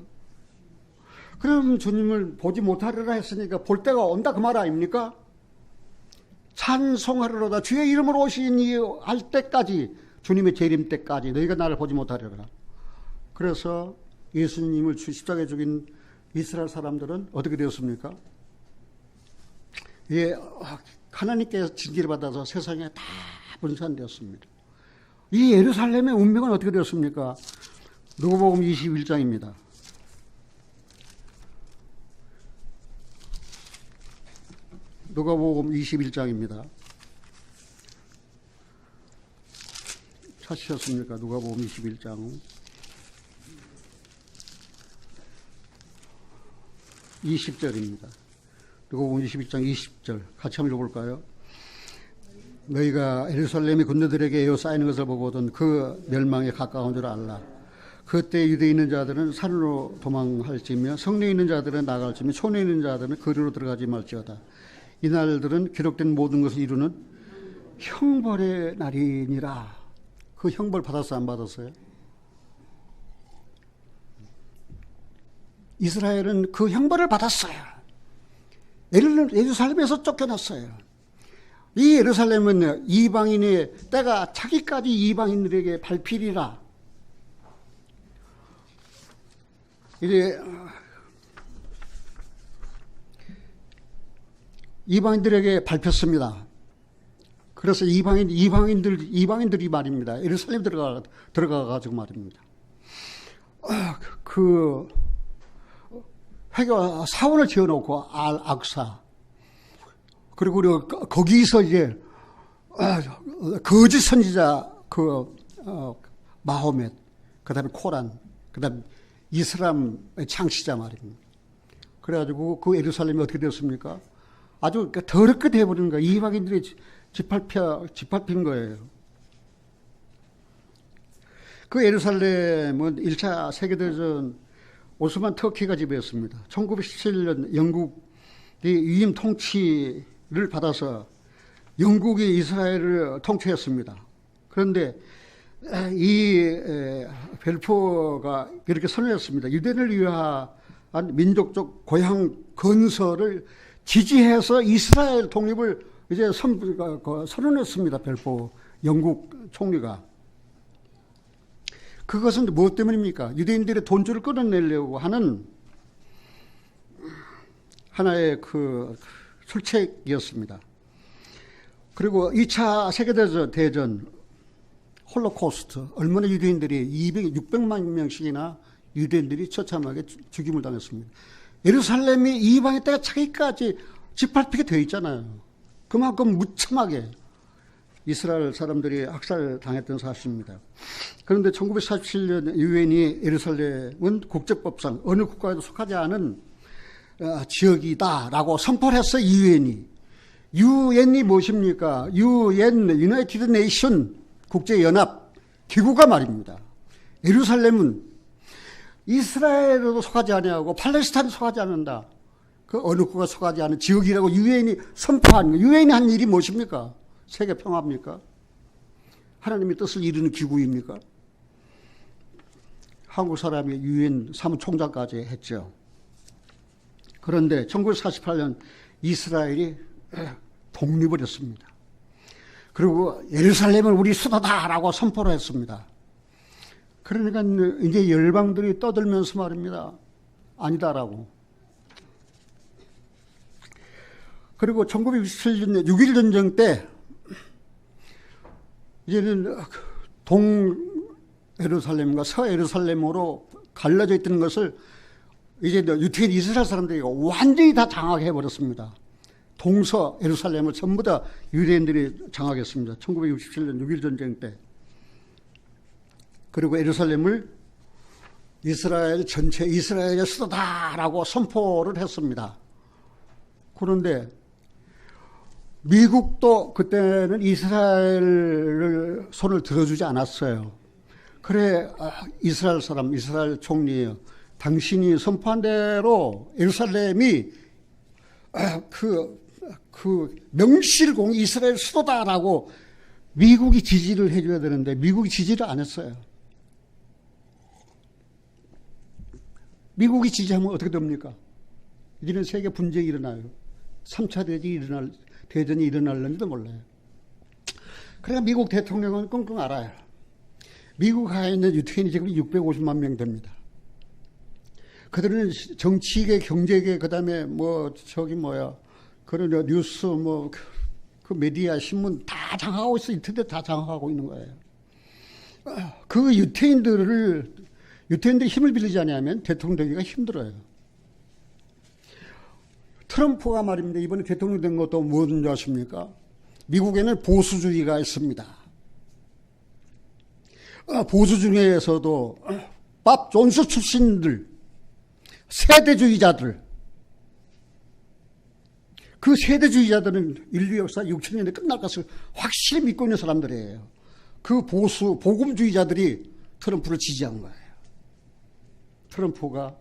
그럼 주님을 보지 못하리라 했으니까 볼 때가 온다 그 말 아닙니까? 찬송하리로다. 주의 이름으로 오시는 이여 할 때까지, 주님의 재림 때까지 너희가 나를 보지 못하리라. 그래서 예수님을 십자가에 죽인 이스라엘 사람들은 어떻게 되었습니까? 예, 하나님께서 징계를 받아서 세상에 다 분산되었습니다. 이 예루살렘의 운명은 어떻게 되었습니까? 누가복음 21장입니다. 누가복음 21장입니다. 찾으셨습니까? 누가복음 21장 20절입니다. 누가복음 21장 20절 같이 한번 읽어볼까요? 너희가 예루살렘의 군대들에게 에워싸이는 것을 보거든 그 멸망에 가까운 줄 알라. 그때 유대에 있는 자들은 산으로 도망할지며 성내에 있는 자들은 나갈지며 촌에 있는 자들은 거리로 들어가지 말지어다. 이 날들은 기록된 모든 것을 이루는 형벌의 날이니라. 그 형벌 받았어요? 안 받았어요? 이스라엘은 그 형벌을 받았어요. 예루살렘에서 쫓겨났어요. 이 예루살렘은 이방인의 때가 차기까지 이방인들에게 밟히리라. 이제 이방인들에게 밟혔습니다. 그래서 이방인들이 말입니다. 예루살렘 들어가가지고 말입니다. 그 회교 사원을 지어놓고 알악사, 그리고 거기서 이제 거짓 선지자 마호멧, 그다음에 코란, 그다음 이슬람의 창시자 말입니다. 그래가지고 그 예루살렘이 어떻게 되었습니까? 아주 더럽게 돼버리는 거예요. 이방인들이 짓밟힌 거예요. 그 예루살렘은 1차 세계대전 오스만 터키가 지배했습니다. 1917년 영국이 위임 통치를 받아서 영국이 이스라엘을 통치했습니다. 그런데 이 벨포어가 이렇게 선언했습니다. 유대인을 위한 민족적 고향 건설을 지지해서 이스라엘 독립을 이제 선언했습니다. 벨포어 영국 총리가. 그것은 무엇 때문입니까? 유대인들의 돈줄을 끊어내려고 하는 하나의 그 술책이었습니다. 그리고 2차 세계대전 홀로코스트, 얼마나 유대인들이 600만 명씩이나 유대인들이 처참하게 죽임을 당했습니다. 예루살렘이 이방의 때가 차기까지 짓밟히게 되어 있잖아요. 그만큼 무참하게 이스라엘 사람들이 학살당했던 사실입니다. 그런데 1947년 유엔이 예루살렘은 국제법상 어느 국가에도 속하지 않은 지역이다라고 선포를 했어요. 유엔이. 유엔이 무엇입니까? 유엔, 유나이티드 네이션 국제연합 기구가 말입니다. 예루살렘은 이스라엘도 속하지 아니하고 팔레스타인도 속하지 않는다. 그 어느 국가 속하지 않은 지역이라고 유엔이 선포한 거. 유엔이 한 일이 무엇입니까? 세계 평화입니까? 하나님의 뜻을 이루는 기구입니까? 한국 사람이 유엔 사무총장까지 했죠. 그런데 1948년 이스라엘이 독립을 했습니다. 그리고 예루살렘을 우리 수도다라고 선포를 했습니다. 그러니까 이제 열방들이 떠들면서 말입니다. 아니다라고. 그리고 1967년 6.1 전쟁 때 이제는 동예루살렘과 서예루살렘으로 갈라져 있던 것을 이제 유태인 이스라엘 사람들이 완전히 다 장악해 버렸습니다. 동서 예루살렘을 전부 다 유대인들이 장악했습니다. 1967년 6.1 전쟁 때. 그리고 예루살렘을 이스라엘 전체 이스라엘의 수도다라고 선포를 했습니다. 그런데 미국도 그때는 이스라엘을 손을 들어주지 않았어요. 그래, 이스라엘 사람, 이스라엘 총리예요. 당신이 선포한 대로 예루살렘이 명실공 이스라엘 수도다라고 미국이 지지를 해줘야 되는데 미국이 지지를 안 했어요. 미국이 지지하면 어떻게 됩니까? 이제는 세계 분쟁이 일어나요. 3차 대전이 일어날는지도 몰라요. 그러니까 미국 대통령은 끙끙 앓아요. 미국 하에 있는 유태인이 지금 650만 명 됩니다. 그들은 정치계, 경제계, 그 다음에 그런 뉴스, 그 메디아, 신문 다 장악하고 있어. 인터넷 다 장악하고 있는 거예요. 그 유태인들이 힘을 빌리지 않으면 대통령 되기가 힘들어요. 트럼프가 말입니다. 이번에 대통령 된 것도 무엇인지 아십니까? 미국에는 보수주의가 있습니다. 보수 중에서도 밥 존스 출신들, 세대주의자들, 그 세대주의자들은 인류 역사 6천년에 끝날 것을 확실히 믿고 있는 사람들이에요. 그 복음주의자들이 트럼프를 지지한 거예요. 트럼프가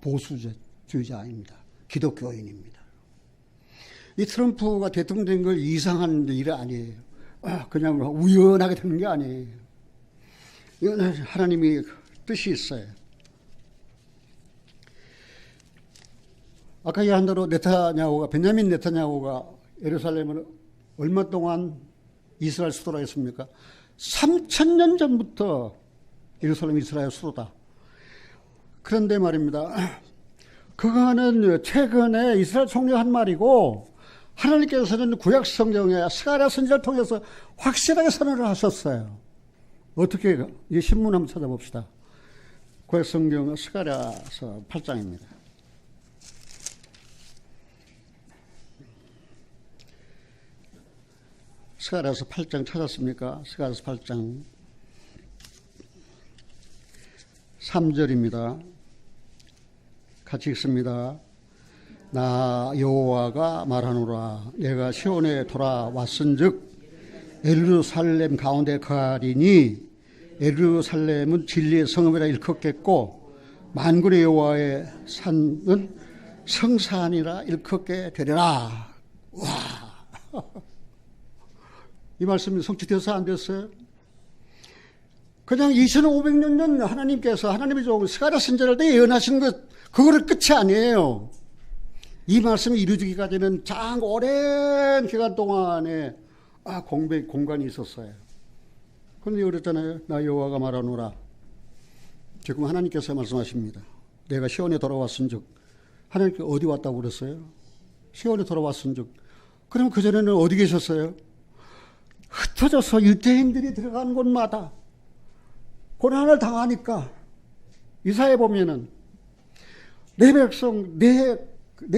보수주의자입니다. 기독교인입니다. 이 트럼프가 대통령 된 걸 이상한 일 아니에요. 그냥 우연하게 되는 게 아니에요. 이건 하나님이 뜻이 있어요. 아까 얘기한 대로 베냐민 네타냐후가 예루살렘을 얼마 동안 이스라엘 수도라 했습니까? 3,000년 전부터 예루살렘이 이스라엘 수도다. 그런데 말입니다. 그거는 최근에 이스라엘 총리가 한 말이고 하나님께서는 구약 성경에 스가랴 선지자를 통해서 확실하게 선언을 하셨어요. 어떻게 이 신문 한번 찾아봅시다. 구약 성경 스가랴서 8장입니다. 스가랴서 8장 찾았습니까? 스가랴서 8장 3절입니다. 같이 읽습니다. 나 여호와가 말하노라. 내가 시온에 돌아왔은즉 예루살렘 가운데 거하리니 예루살렘은 진리의 성읍이라 일컫겠고 만군의 여호와의 산은 성산이라 일컫게 되리라. 와, 이 말씀이 성취돼서 안 됐어요? 그냥 2500년 전 하나님께서 하나님의 종 스가랴 선지자를 때 예언하신 것, 그거를 끝이 아니에요. 이 말씀이 이루어지기까지는 장 오랜 기간 동안에 공간이 있었어요. 그런데 그랬잖아요. 나 여호와가 말하노라. 지금 하나님께서 말씀하십니다. 내가 시온에 돌아왔은즉. 하나님께 어디 왔다고 그랬어요? 시온에 돌아왔은즉. 그럼 그전에는 어디 계셨어요? 흩어져서 유대인들이 들어가는 곳마다 고난을 당하니까 이사야 보면은 내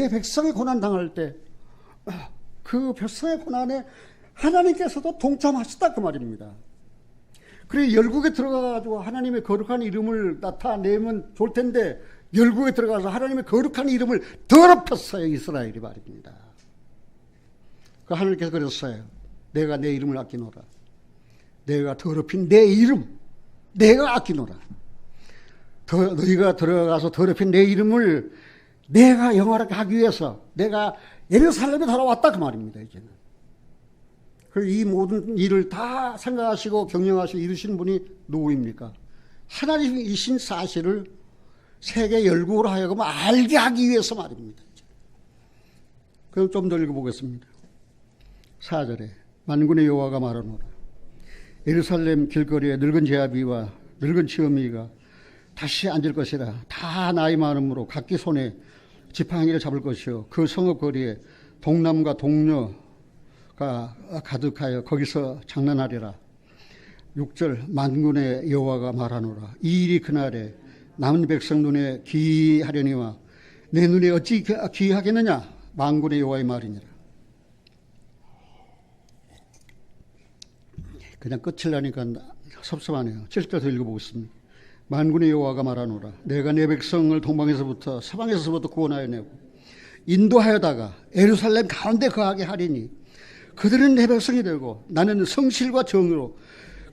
백성이 고난 당할 때 그 백성의 고난에 하나님께서도 동참하셨다 그 말입니다. 그래 열국에 들어가가지고 하나님의 거룩한 이름을 나타내면 좋을 텐데 열국에 들어가서 하나님의 거룩한 이름을 더럽혔어요. 이스라엘이 말입니다. 그 하나님께서 그랬어요. 내가 내 이름을 아끼노라. 내가 더럽힌 내 이름, 내가 아끼노라. 너희가 들어가서 더럽힌 내 이름을 내가 영화롭게 하기 위해서 내가 예루살렘에 돌아왔다 그 말입니다. 이제는. 이 모든 일을 다 생각하시고 경영하시고 이루시는 분이 누구입니까? 하나님이신 사실을 세계 열국으로 하여금 알게 하기 위해서 말입니다. 그럼 좀 더 읽어보겠습니다. 4절에 만군의 여호와가 말하노라. 예루살렘 길거리에 늙은 제아비와 늙은 치어미가 다시 앉을 것이라. 다 나이 많음으로 각기 손에 지팡이를 잡을 것이요 그 성읍 거리에 동남과 동녀가 가득하여 거기서 장난하리라. 6절 만군의 여호와가 말하노라. 이 일이 그날에 남은 백성 눈에 기이하려니와 내 눈에 어찌 기이하겠느냐. 만군의 여호와의 말이니라. 그냥 끝을라니까 섭섭하네요. 7절 더 읽어보겠습니다. 만군의 여호와가 말하노라. 내가 내 백성을 동방에서부터 서방에서부터 구원하여 내고 인도하여다가 예루살렘 가운데 거하게 하리니 그들은 내 백성이 되고 나는 성실과 정의로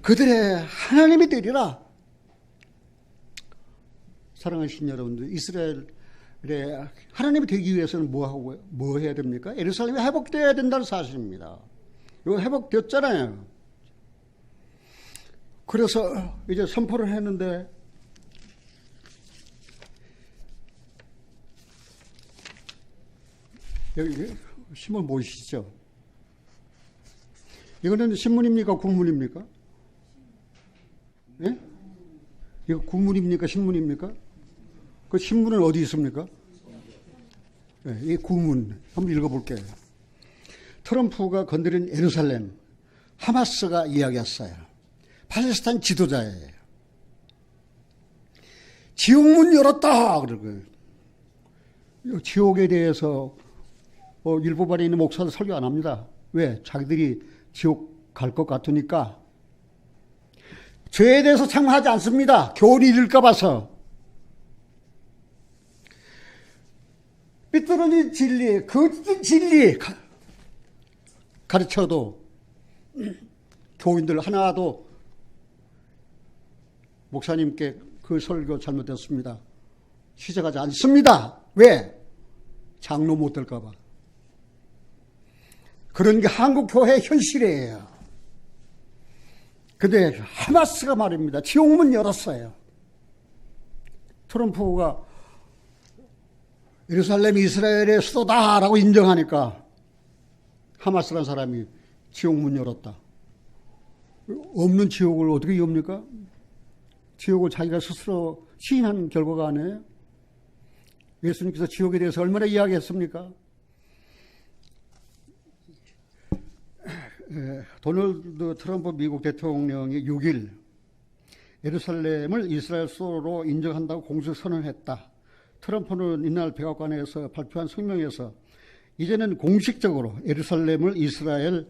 그들의 하나님이 되리라. 사랑하신 여러분들, 이스라엘의 하나님이 되기 위해서는 뭐 해야 됩니까? 예루살렘이 회복되어야 된다는 사실입니다. 이거 회복됐잖아요. 그래서 이제 선포를 했는데 여기 신문 보이시죠? 이거는 신문입니까? 국문입니까? 예? 이거 국문입니까? 신문입니까? 그 신문은 어디 있습니까? 예, 이 국문 한번 읽어볼게요. 트럼프가 건드린 예루살렘, 하마스가 이야기했어요. 팔레스타인 지도자예요. 지옥문 열었다 그러고요. 지옥에 대해서 일부 발에 있는 목사들 설교 안 합니다. 왜? 자기들이 지옥 갈 것 같으니까. 죄에 대해서 창문하지 않습니다. 교훈이 잃을까 봐서. 삐뚤어진 진리, 거짓된 진리 가르쳐도 교인들 하나도 목사님께 그 설교 잘못됐습니다. 시작하지 않습니다. 왜? 장로 못 될까 봐. 그런 게 한국 교회의 현실이에요. 근데 하마스가 말입니다. 지옥문 열었어요. 트럼프가 예루살렘이 이스라엘의 수도다라고 인정하니까 하마스라는 사람이 지옥문 열었다. 없는 지옥을 어떻게 엽니까? 지옥을 자기가 스스로 시인한 결과가 아니에요? 예수님께서 지옥에 대해서 얼마나 이야기했습니까? 도널드 트럼프 미국 대통령이 6일 예루살렘을 이스라엘 수도로 인정한다고 공식 선언했다. 트럼프는 이날 백악관에서 발표한 성명에서 이제는 공식적으로 예루살렘을 이스라엘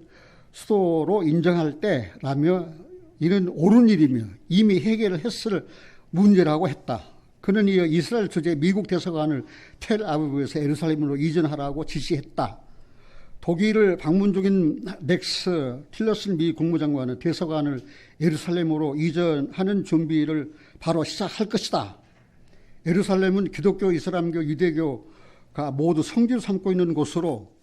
수도로 인정할 때라며 이는 옳은 일이며 이미 해결을 했을 문제라고 했다. 그는 이어 이스라엘 주재 미국 대사관을 텔아비브에서 예루살렘으로 이전하라고 지시했다. 독일을 방문 중인 렉스 틸러슨 미 국무장관은 대사관을 예루살렘으로 이전하는 준비를 바로 시작할 것이다. 예루살렘은 기독교, 이슬람교, 유대교가 모두 성지로 삼고 있는 곳으로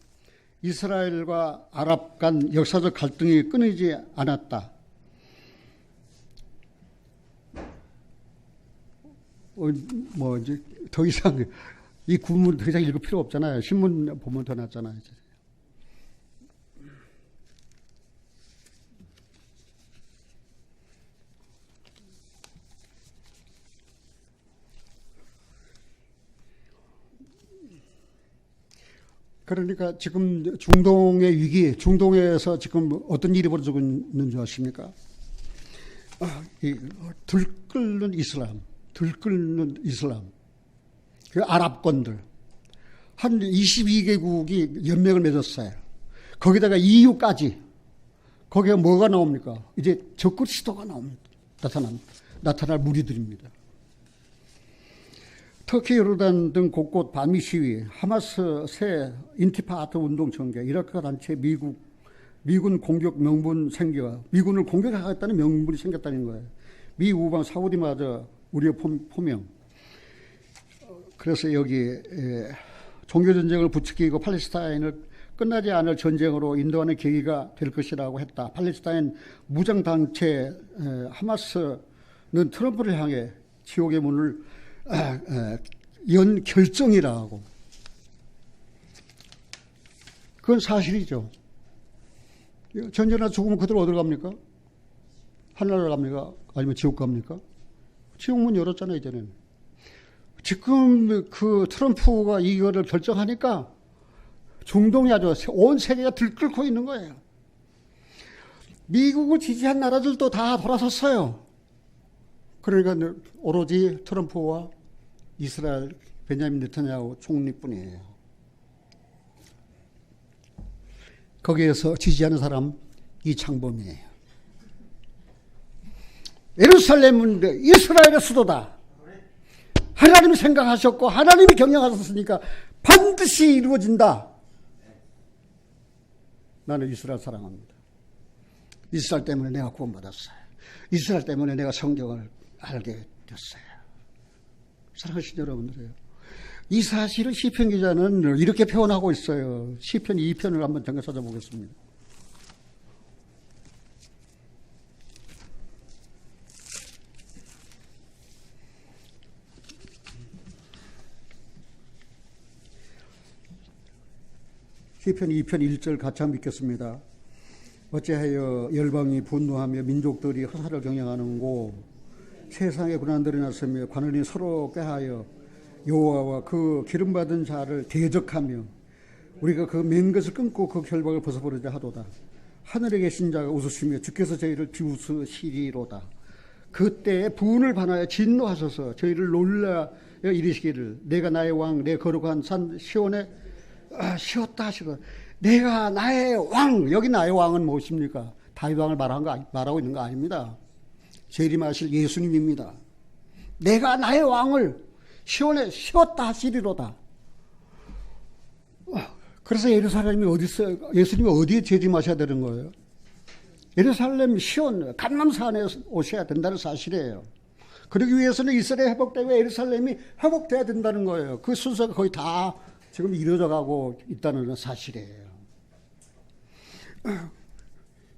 이스라엘과 아랍 간 역사적 갈등이 끊이지 않았다. 이제 더 이상 이 구문 더 이상 읽을 필요 없잖아요. 신문 보면 더 낫잖아요. 그러니까 지금 중동의 위기, 중동에서 지금 어떤 일이 벌어지고 있는 줄 아십니까? 들끓는 이슬람, 그 아랍권들 한 22개국이 연맹을 맺었어요. 거기다가 EU까지. 거기에 뭐가 나옵니까? 이제 적그리스도가 나옵니다. 나타날 무리들입니다. 터키, 요르단 등 곳곳 반미 시위, 하마스 새 인티파트 운동 전개, 이라크 단체 미군 공격 명분 생겨, 미군을 공격하겠다는 명분이 생겼다는 거예요. 미 우방 사우디마저 우려 포명. 그래서 여기 종교전쟁을 부추기고 팔레스타인을 끝나지 않을 전쟁으로 인도하는 계기가 될 것이라고 했다. 팔레스타인 무장단체 하마스는 트럼프를 향해 지옥의 문을 연 결정이라고. 그건 사실이죠. 전쟁이나 죽으면 그대로 어디로 갑니까? 하늘나라 갑니까? 아니면 지옥 갑니까? 지옥문 열었잖아요, 이제는. 지금 그 트럼프가 이거를 결정하니까 중동이 아주 온 세계가 들끓고 있는 거예요. 미국을 지지한 나라들도 다 돌아섰어요. 그러니까 오로지 트럼프와 이스라엘 베냐민 네타냐후 총리뿐이에요. 거기에서 지지하는 사람 이창범이에요. 예루살렘은 이스라엘의 수도다. 하나님이 생각하셨고 하나님이 경영하셨으니까 반드시 이루어진다. 나는 이스라엘 사랑합니다. 이스라엘 때문에 내가 구원받았어요. 이스라엘 때문에 내가 성경을 알게 됐어요. 사랑하신 여러분들이요. 이 사실을 시편 기자는 이렇게 표현하고 있어요. 시편 2편을 한번 잠깐 찾아보겠습니다. 시편 2편 1절 같이 한번 읽겠습니다. 어찌하여 열방이 분노하며 민족들이 허사를 경영하는고 세상의 고난들이 났으며 관원이 서로 꾀하여 여호와와 그 기름받은 자를 대적하며 우리가 그 맨 것을 끊고 그 결박을 벗어버리자 하도다. 하늘에 계신 자가 웃으시며 주께서 저희를 비웃으시리로다. 그때 분을 반하여 진노하셔서 저희를 놀라여 이르시기를 내가 나의 왕 내 거룩한 산 시온에 쉬었다 하시고 내가 나의 왕. 여기 나의 왕은 무엇입니까? 다윗 왕을 말하고 있는 거 아닙니다. 재림하실 예수님입니다. 내가 나의 왕을 시온에 쉬었다 하시리로다. 그래서 예루살렘이 어디 있어요? 예수님이 어디에 재림하셔야 되는 거예요? 예루살렘 시온 감람산에 오셔야 된다는 사실이에요. 그러기 위해서는 이스라엘이 회복되고 예루살렘이 회복돼야 된다는 거예요. 그 순서가 거의 다 지금 이루어져 가고 있다는 사실이에요.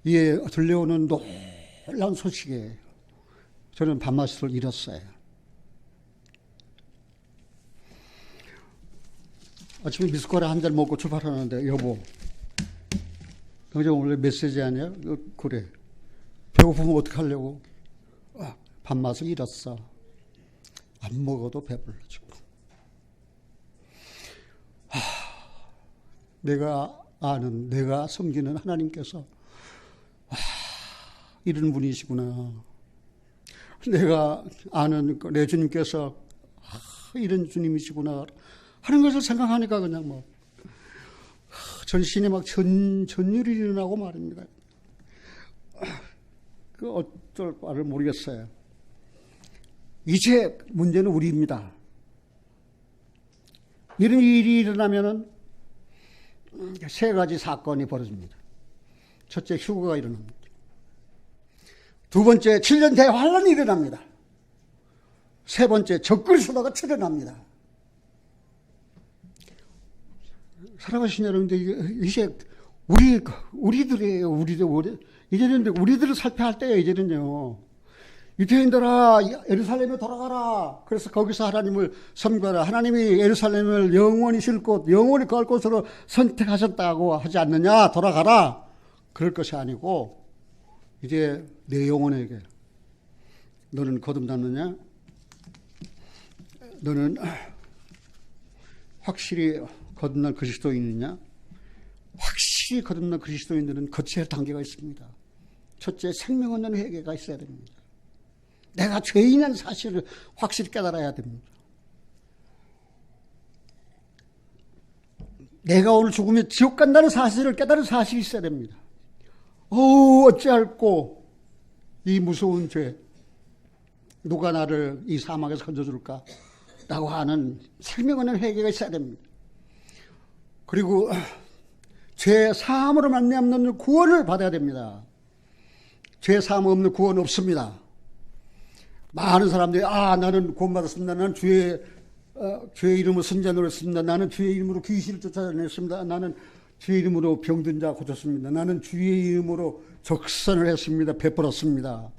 이에 들려오는 놀라운 소식이에요. 저는 밤낮을 잃었어요. 아침에 미숫가루 한 잔 먹고 출발하는데 여보 당장 원래 메시지 아니야? 그래. 배고프면 어떡하려고? 밥맛을 잃었어. 안 먹어도 배불러 지금. 내가 아는, 내가 섬기는 하나님께서 이런 분이시구나. 내가 아는 내 주님께서 이런 주님이시구나 하는 것을 생각하니까 그냥 뭐 전신이 막 전율이 일어나고 말입니다. 그 어쩔 바를 모르겠어요. 이제 문제는 우리입니다. 이런 일이 일어나면은 세 가지 사건이 벌어집니다. 첫째, 휴거가 일어납니다. 두 번째, 7년 대환란이 일어납니다. 세 번째, 적그리스도가 출현합니다. 사랑하신 여러분들, 이제 우리들이에요. 이제는 우리들을 살펴야 할 때예요. 이제는요. 유대인들아, 예루살렘에 돌아가라. 그래서 거기서 하나님을 섬겨라. 하나님이 예루살렘을 영원히 쉴 곳, 영원히 거할 곳으로 선택하셨다고 하지 않느냐. 돌아가라. 그럴 것이 아니고 이제 내 영혼에게 너는 거듭났느냐? 너는 확실히 거듭난 그리스도인이냐? 확실히 거듭난 그리스도인들은 거쳐야 할 단계가 있습니다. 첫째, 생명 얻는 회개가 있어야 됩니다. 내가 죄인이라는 사실을 확실히 깨달아야 됩니다. 내가 오늘 죽으면 지옥 간다는 사실을 깨달은 사실이 있어야 됩니다. 어찌할꼬 이 무서운 죄 누가 나를 이 사막에서 건져줄까? 라고 하는 생명하는 회개가 있어야 됩니다. 그리고 죄 사함으로 말미암는 구원을 받아야 됩니다. 죄 사함 없는 구원 없습니다. 많은 사람들이 나는 구원받았습니다. 나는 주의 이름으로 선지자노를 했습니다. 나는 주의 이름으로 귀신을 쫓아냈습니다. 나는 주의 이름으로 병든 자 고쳤습니다. 나는 주의 이름으로 적선을 했습니다. 베풀었습니다.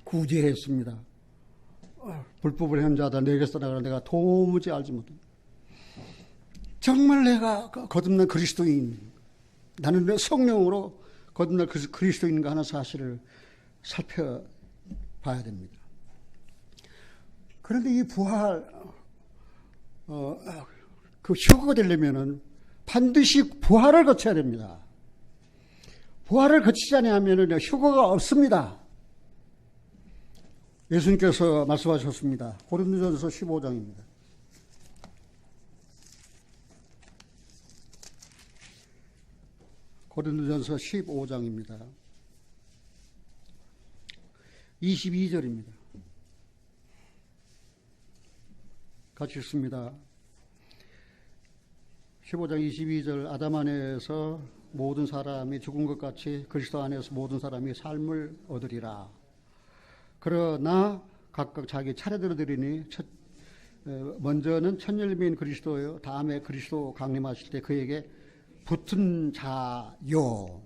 구제했습니다. 불법을 한 자다 내게서 나가라 내가 도무지 알지 못한다. 정말 내가 거듭난 그리스도인, 나는 내 성령으로 거듭난 그리스도인인가 하는 사실을 살펴봐야 됩니다. 그런데 이 부활, 그 휴거가 되려면은 반드시 부활을 거쳐야 됩니다. 부활을 거치지 않으면 휴거가 없습니다. 예수님께서 말씀하셨습니다. 고린도전서 15장입니다. 고린도전서 15장입니다. 22절입니다. 같이 읽습니다. 15장 22절 아담 안에서 모든 사람이 죽은 것 같이 그리스도 안에서 모든 사람이 삶을 얻으리라. 그러나 각각 자기 차례대로 드리니 먼저는 첫 열매인 그리스도요 다음에 그리스도 강림하실 때 그에게 붙은 자요.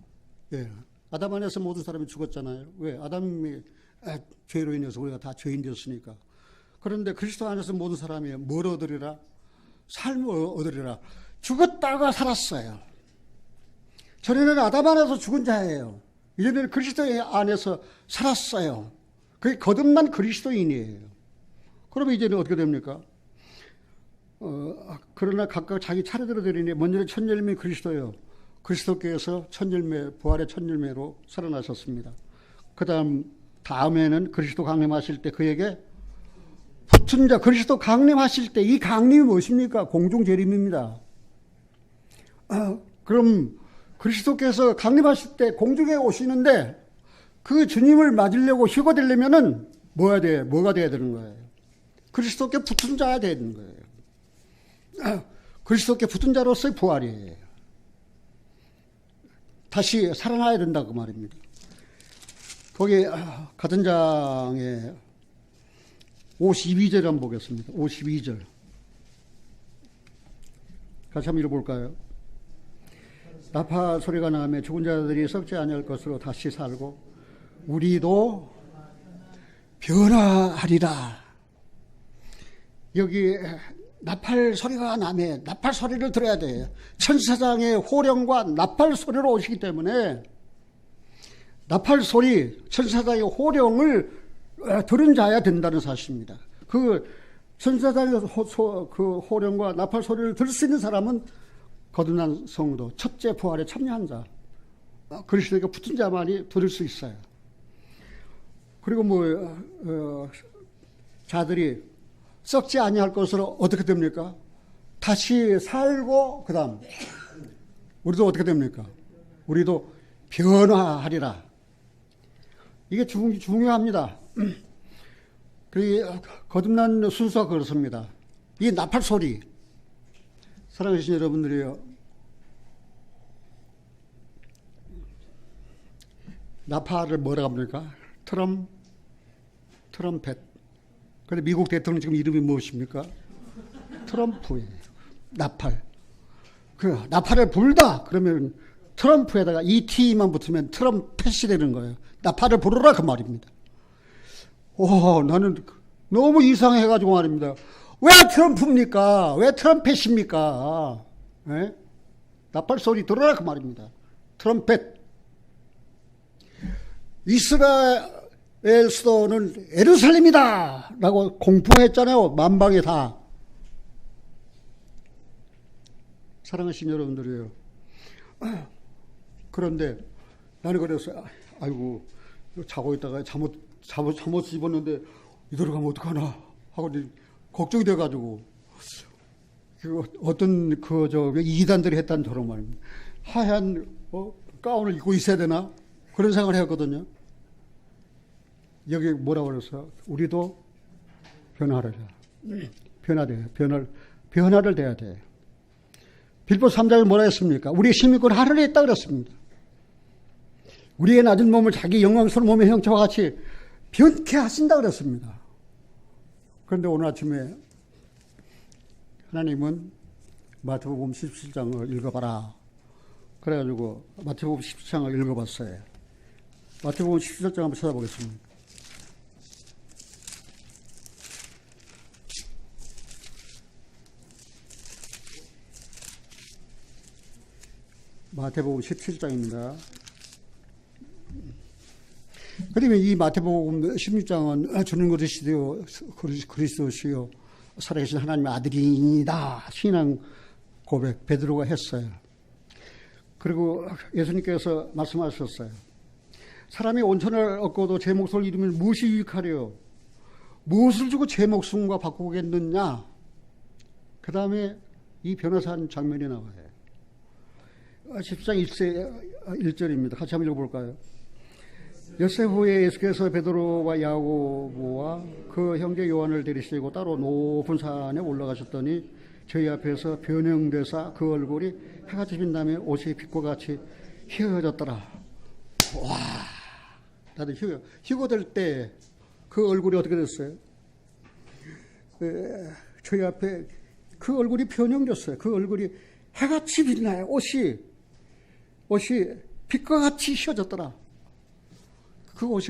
예. 아담 안에서 모든 사람이 죽었잖아요. 왜? 아담이 죄로 인해서 우리가 다 죄인 되었으니까. 그런데 그리스도 안에서 모든 사람이 뭘 얻으리라? 삶을 얻으리라. 죽었다가 살았어요. 전에는 아담 안에서 죽은 자예요. 이제는 그리스도 안에서 살았어요. 그게 거듭난 그리스도인이에요. 그러면 이제는 어떻게 됩니까? 그러나 각각 자기 차례대로 드리니 먼저는 첫 열매 그리스도요. 그리스도께서 첫 열매, 부활의 첫 열매로 살아나셨습니다. 다음에는 그리스도 강림하실 때 그에게 붙은 자, 그리스도 강림하실 때 이 강림이 무엇입니까? 공중 재림입니다. 그럼 그리스도께서 강림하실 때 공중에 오시는데 그 주님을 맞으려고 휴거되려면은 뭐가 돼야 되는 거예요? 그리스도께 붙은 자야 되는 거예요. 그리스도께 붙은 자로서의 부활이에요. 다시 살아나야 된다고 말입니다. 거기 같은 장에 52절 한번 보겠습니다. 52절. 같이 한번 읽어볼까요? 나팔 소리가 나며 죽은 자들이 썩지 아니할 것으로 다시 살고 우리도 변화하리라. 여기 나팔 소리가 나며 나팔 소리를 들어야 돼요. 천사장의 호령과 나팔 소리로 오시기 때문에 나팔 소리, 천사장의 호령을 들은 자야 된다는 사실입니다. 그 천사장의 그 호령과 나팔 소리를 들을 수 있는 사람은 거듭난 성도, 첫째 부활에 참여한 자, 그리스도에게 붙은 자만이 들을 수 있어요. 그리고 자들이 썩지 아니할 것으로 어떻게 됩니까? 다시 살고 그다음 우리도 어떻게 됩니까? 우리도 변화하리라. 이게 중요합니다. 거듭난 순서가 그렇습니다. 이 나팔 소리, 사랑하시는 여러분들이요, 나팔을 뭐라고 합니까? 트럼펫. 근데 미국 대통령 지금 이름이 무엇입니까? 트럼프예요. 나팔. 그 나팔을 불다 그러면 트럼프에다가 ET만 붙으면 트럼펫이 되는 거예요. 나팔을 부르라 그 말입니다. 나는 너무 이상해가지고 말입니다. 왜 트럼프입니까? 왜 트럼펫입니까? 네? 나팔 소리 들어라 그 말입니다. 트럼펫. 이스라엘 수도는 예루살렘이다 라고 공포했잖아요. 만방에 다. 사랑하시는 여러분들이요. 그런데 나는 그래서 아이고 자고 있다가 잠옷 입었는데 이대로 가면 어떡하나 하고 걱정이 돼가지고 어떤 이단들이 했다는 저런 말입니다. 하얀 가운을 입고 있어야 되나 그런 생각을 했거든요. 여기 뭐라고 그래서 우리도 변화를 변화를 돼야 돼. 빌보 3장에 뭐라 했습니까? 우리의 시민권 하늘에 있다 그랬습니다. 우리의 낮은 몸을 자기 영광스러운 몸의 형체와 같이 변케 하신다 그랬습니다. 그런데 오늘 아침에 하나님은 마태복음 17장을 읽어봐라. 그래가지고 마태복음 17장을 읽어봤어요. 마태복음 17장 한번 찾아보겠습니다. 마태복음 17장입니다. 그러면 이 마태복음 16장은 주는 그리스도시요 살아계신 하나님의 아들이니다 신앙 고백 베드로가 했어요. 그리고 예수님께서 말씀하셨어요. 사람이 온천을 얻고도 제 목숨을 잃으면 무엇이 유익하려? 무엇을 주고 제 목숨과 바꾸겠느냐? 그 다음에 이 변호사한 장면이 나와요. 10장 1절입니다. 같이 한번 읽어볼까요? 엿새 후에 예수께서 베드로와 야고보와 그 형제 요한을 데리시고 따로 높은 산에 올라가셨더니 저희 앞에서 변형되사 그 얼굴이 해같이 빛나며 옷이 빛과 같이 휘어졌더라. 와, 나도 희고될 때 그 얼굴이 어떻게 됐어요? 저희 앞에 그 얼굴이 변형됐어요. 그 얼굴이 해같이 빛나요. 옷이 빛과 같이 휘어졌더라. 그 옷이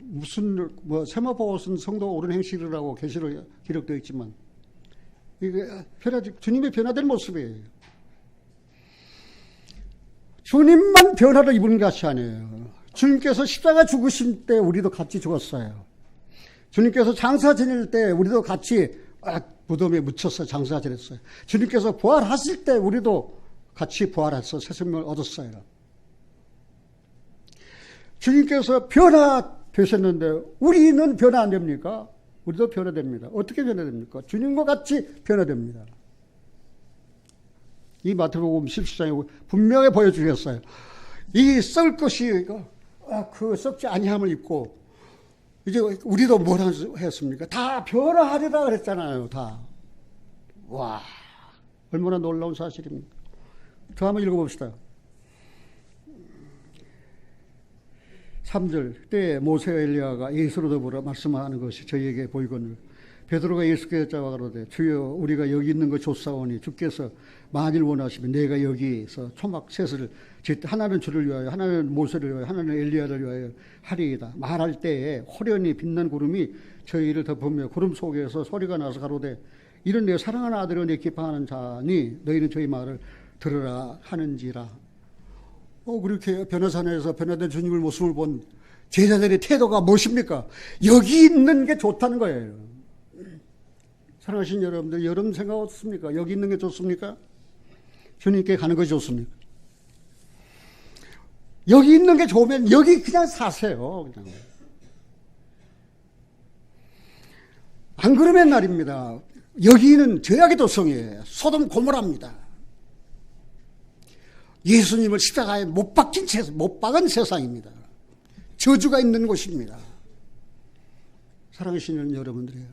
무슨 세마포 옷은 성도가 옳은 행실이라고 계시로 기록되어 있지만 이게 주님의 변화된 모습이에요. 주님만 변화를 입은 것이 아니에요. 주님께서 십자가 죽으신 때 우리도 같이 죽었어요. 주님께서 장사 지낼 때 우리도 같이 무덤에 묻혀서 장사 지냈어요. 주님께서 부활하실 때 우리도 같이 부활해서 새 생명을 얻었어요. 주님께서 변화되셨는데 우리는 변화 안 됩니까? 우리도 변화됩니다. 어떻게 변화됩니까? 주님과 같이 변화됩니다. 이 마태복음 17장에 분명히 보여주셨어요. 이 썩을 것이 그 썩지 아니함을 입고 이제 우리도 뭘 했습니까? 다 변화하리라 그랬잖아요. 다. 와, 얼마나 놀라운 사실입니까? 더 한번 읽어봅시다. 3절 때에 모세와 엘리야가 예수로 더불어 말씀하는 것이 저희에게 보이거늘 베드로가 예수께 잡아가로되 주여 우리가 여기 있는 것 좋사오니 주께서 만일 원하시면 내가 여기서 초막 셋을 하나는 주를 위하여 하나는 모세를 위하여 하나는 엘리야를 위하여 하리이다. 말할 때에 호련히 빛난 구름이 저희를 덮으며 구름 속에서 소리가 나서 가로되 이런 내 사랑하는 아들을 내 기뻐하는 자니 너희는 저희 말을 들으라 하는지라. 그렇게 변화산에서 변화된 주님의 모습을 본 제자들의 태도가 무엇입니까? 여기 있는 게 좋다는 거예요. 사랑하신 여러분들, 여러분 생각 어떻습니까? 여기 있는 게 좋습니까? 주님께 가는 것이 좋습니까? 여기 있는 게 좋으면 여기 그냥 사세요. 그냥. 안 그러면 말입니다. 여기는 죄악의 도성이에요. 소돔 고모라입니다. 예수님을 십자가에 못 박은 세상입니다. 저주가 있는 곳입니다. 사랑하시는 여러분들이에요.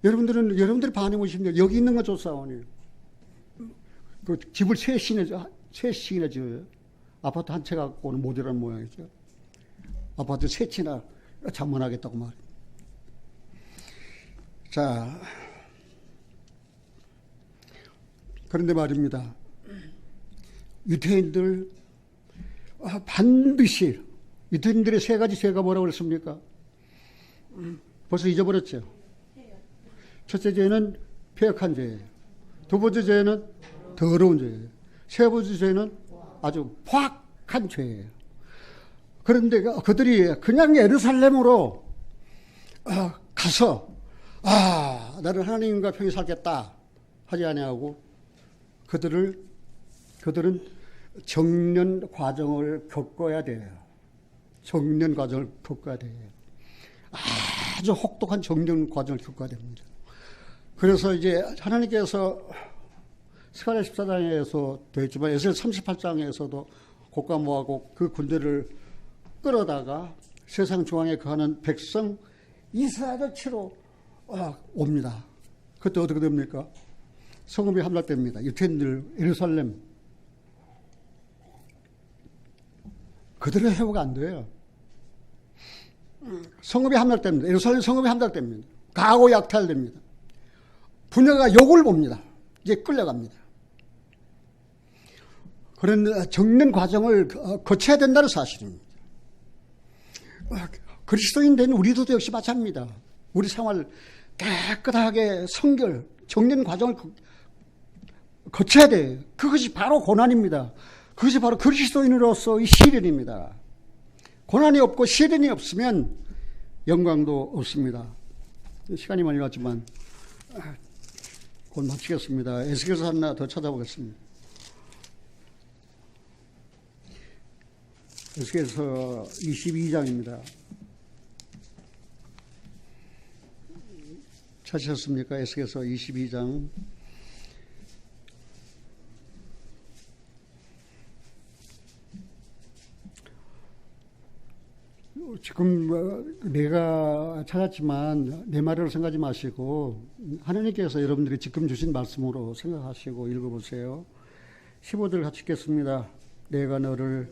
여러분들의 반응이 무엇입니까? 여기 있는 거 좋사오니. 그 집을 세 층이나 지어요. 아파트 한 채 갖고는 모델하는 모양이죠. 아파트 세 채나 장만하겠다고 말이에요. 자, 그런데 말입니다. 유대인들 반드시 유대인들의 세 가지 죄가 뭐라고 그랬습니까? 벌써 잊어버렸죠. 첫째 죄는 폐역한 죄예요. 두 번째 죄는 더러운 죄예요. 세 번째 죄는 아주 포악한 죄예요. 그런데 그들이 그냥 예루살렘으로 가서 나는 하나님과 평히 살겠다 하지 아니하고 그들은 정년 과정을 겪어야 돼요. 정년 과정을 겪어야 돼요. 아주 혹독한 정년 과정을 겪어야 됩니다. 그래서 이제 하나님께서 스가랴 14장에서 되어 있지만 에스겔 38장에서도 곡과 모하고 그 군대를 끌어다가 세상 중앙에 거하는 백성 이스라엘을 치러 옵니다. 그때 어떻게 됩니까? 성읍이 함락됩니다. 유태인들 예루살렘 그대로 회복 안 돼요. 성읍이 함락됩니다. 예루살렘 성읍이 함락됩니다. 가고 약탈됩니다. 부녀가 욕을 봅니다. 이제 끌려갑니다. 그런 정년 과정을 거쳐야 된다는 사실입니다. 그리스도인 된 우리도 역시 마찬가지입니다. 우리 생활 깨끗하게 성결, 정년 과정을 거쳐야 돼요. 그것이 바로 고난입니다. 그것이 바로 그리스도인으로서의 시련입니다. 고난이 없고 시련이 없으면 영광도 없습니다. 시간이 많이 갔지만 곧 마치겠습니다. 에스겔서 하나 더 찾아보겠습니다. 에스겔서 22장입니다. 찾으셨습니까? 에스겔서 22장. 지금 내가 찾았지만 내 말을 생각하지 마시고 하나님께서 여러분들이 지금 주신 말씀으로 생각하시고 읽어보세요. 15절 같이 읽겠습니다. 내가 너를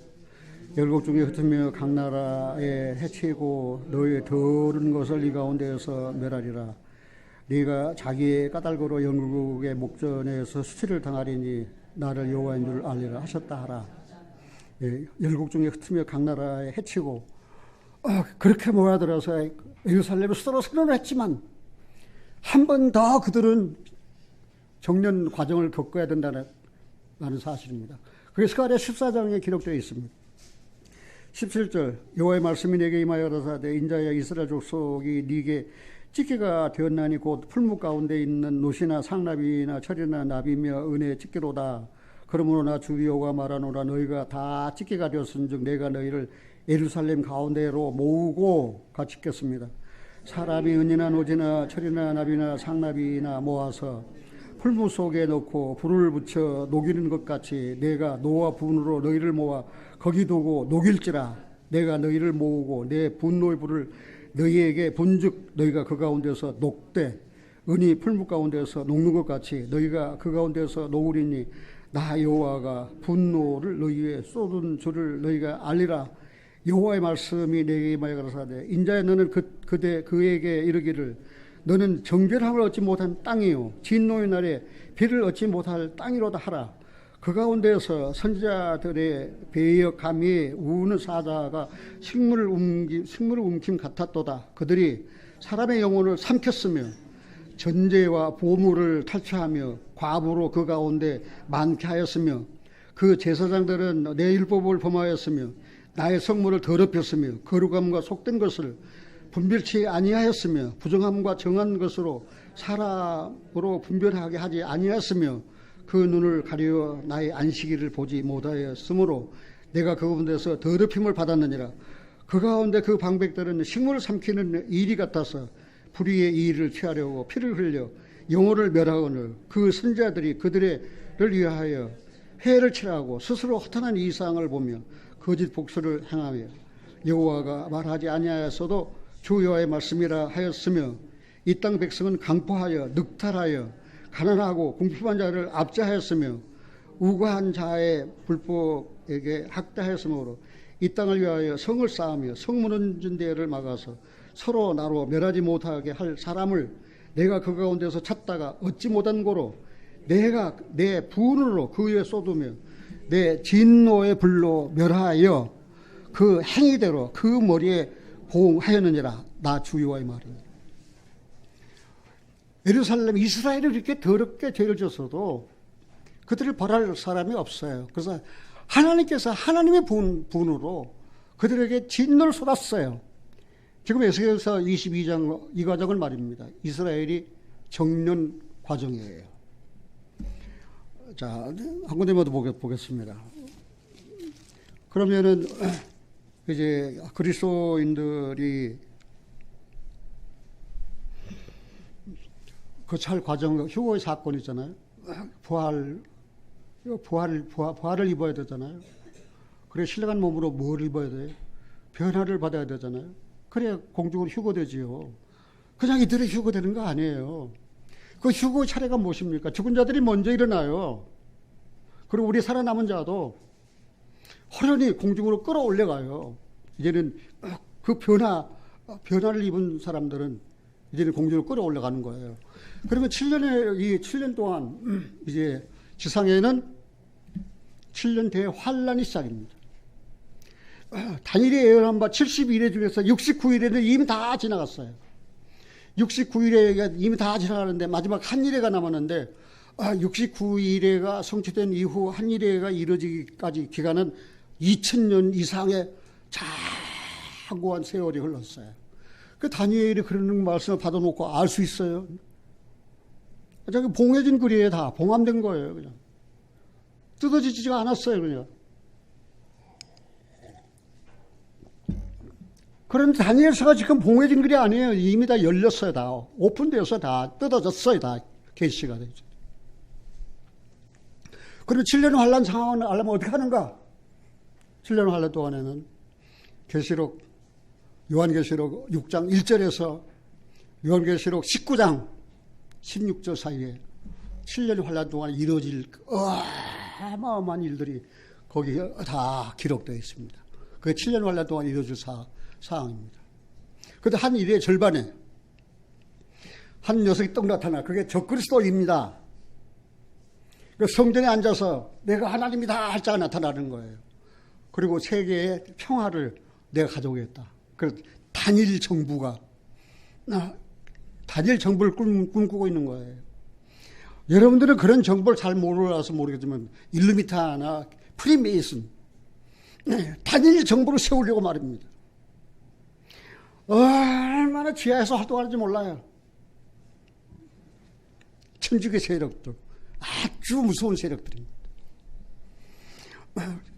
열국 중에 흩으며 각 나라에 해치고 너의 더러운 것을 네 가운데에서 멸하리라. 네가 자기의 까닭으로 영국의 목전에서 수치를 당하리니 나를 여호와인 줄 알리라 하셨다 하라. 예, 열국 중에 흩으며 각 나라에 해치고 그렇게 모아들어서 예루살렘을 서로 선언을 했지만 한 번 더 그들은 정년 과정을 겪어야 된다는 사실입니다. 그게 스가랴 14장에 기록되어 있습니다. 17절 여호와의 말씀이 내게 임하여 가라사대 인자야 이스라엘 족속이 네게 찌개가 되었나니 곧 풀무 가운데 있는 노시나 상나비나 철이나 나비며 은혜의 찌개로다. 그러므로 나 주 여호와가 말하노라 너희가 다 찌개가 되었은즉 내가 너희를 예루살렘 가운데로 모으고 같이 읽겠습니다. 사람이 은이나 노지나 철이나 나비나 상나비나 모아서 풀무 속에 넣고 불을 붙여 녹이는 것 같이 내가 노와 분으로 너희를 모아 거기 두고 녹일지라. 내가 너희를 모으고 내 분노의 불을 너희에게 분즉 너희가 그 가운데서 녹되 은이 풀무 가운데서 녹는 것 같이 너희가 그 가운데서 녹으리니 나 여호와가 분노를 너희 위에 쏟은 줄을 너희가 알리라. 여호와의 말씀이 내게 임하여 가라사대 인자야 너는 그에게 이르기를 너는 정결함을 얻지 못한 땅이요 진노의 날에 비를 얻지 못할 땅이로다 하라. 그 가운데서 선지자들의 배역함이 우는 사자가 식물을 움킴 같았도다. 그들이 사람의 영혼을 삼켰으며 전제와 보물을 탈취하며 과부로 그 가운데 많게 하였으며 그 제사장들은 내 율법을 범하였으며 나의 성물을 더럽혔으며 거룩함과 속된 것을 분별치 아니하였으며 부정함과 정한 것으로 사람으로 분별하게 하지 아니하였으며 그 눈을 가려 나의 안식일을 보지 못하였으므로 내가 그 가운데서 더럽힘을 받았느니라. 그 가운데 그 방백들은 식물을 삼키는 일이 같아서 불의의 일을 취하려고 피를 흘려 영혼을 멸하거늘 그 선지자들이 그들을 위하여 해를 칠하고 스스로 허탄한 이상을 보며 거짓 복수를 행하며 여호와가 말하지 아니하였어도 주 여호와의 말씀이라 하였으며 이 땅 백성은 강포하여 늑탈하여 가난하고 궁핍한 자를 압제하였으며 우과한 자의 불법에게 학대하였으므로 이 땅을 위하여 성을 쌓으며 성 무너진 데를 막아서 서로 나로 멸하지 못하게 할 사람을 내가 그 가운데서 찾다가 얻지 못한 고로 내가 내 분으로 그 위에 쏟으며 내 진노의 불로 멸하여 그 행위대로 그 머리에 보응하였느니라. 나 주 여호와의 말입니다. 예루살렘 이스라엘이 이렇게 더럽게 죄를 졌어도 그들을 벌할 사람이 없어요. 그래서 하나님께서 하나님의 분으로 그들에게 진노를 쏟았어요. 지금 에스겔서 22장 이 과정을 말입니다. 이스라엘이 정년 과정이에요. 자, 한 군데만 더 보겠습니다. 그러면은 이제 그리스도인들이 거찰 과정, 휴거의 사건 있잖아요. 부활을 입어야 되잖아요. 그래 신령한 몸으로 뭘 입어야 돼요? 변화를 받아야 되잖아요. 그래야 공중으로 휴거되지요. 그냥 이들의 휴거 되는 거 아니에요. 그 휴거 차례가 무엇입니까? 죽은 자들이 먼저 일어나요. 그리고 우리 살아남은 자도 호련히 공중으로 끌어올려가요. 이제는 그 변화를 입은 사람들은 이제는 공중으로 끌어올려가는 거예요. 그러면 이 7년 동안 이제 지상에는 7년 대환란이 시작입니다. 다니엘이 예언한 바 71회 중에서 69일에는 이미 다 지나갔어요. 69일에 이미 다 지나가는데 마지막 한일회가 남았는데 69일회가 성취된 이후 한일회가 이루어지기까지 기간은 2000년 이상의 장고한 세월이 흘렀어요. 그 다니엘이 그러는 말씀을 받아놓고 알 수 있어요. 저기 봉해진 글이에요. 다 봉함된 거예요. 그냥 뜯어지지가 않았어요. 그냥. 그런데 다니엘서가 지금 봉해진 글이 아니에요. 이미 다 열렸어요. 다 오픈되어서 다 뜯어졌어요. 다 계시가 되죠. 그리고 7년 환란 상황을 알려면 어떻게 하는가? 7년 환란 동안에는 요한계시록 6장 1절에서 요한계시록 19장 16절 사이에 7년 환란 동안 이루어질 어마어마한 일들이 거기에 다 기록되어 있습니다. 그게 7년 환란 동안 이루어질 사항입니다. 그런데 한 일의 절반에 한 녀석이 떡 나타나. 그게 적그리스도입니다. 그 성전에 앉아서 내가 하나님이다 할 자가 나타나는 거예요. 그리고 세계의 평화를 내가 가져오겠다. 그래서 단일 정부를 꿈꾸고 있는 거예요. 여러분들은 그런 정보를 잘 몰라서 모르겠지만 일루미나티나 프리메이슨 단일 정부를 세우려고 말입니다. 얼마나 지하에서 활동하는지 몰라요. 천주교 세력들 아주 무서운 세력들입니다.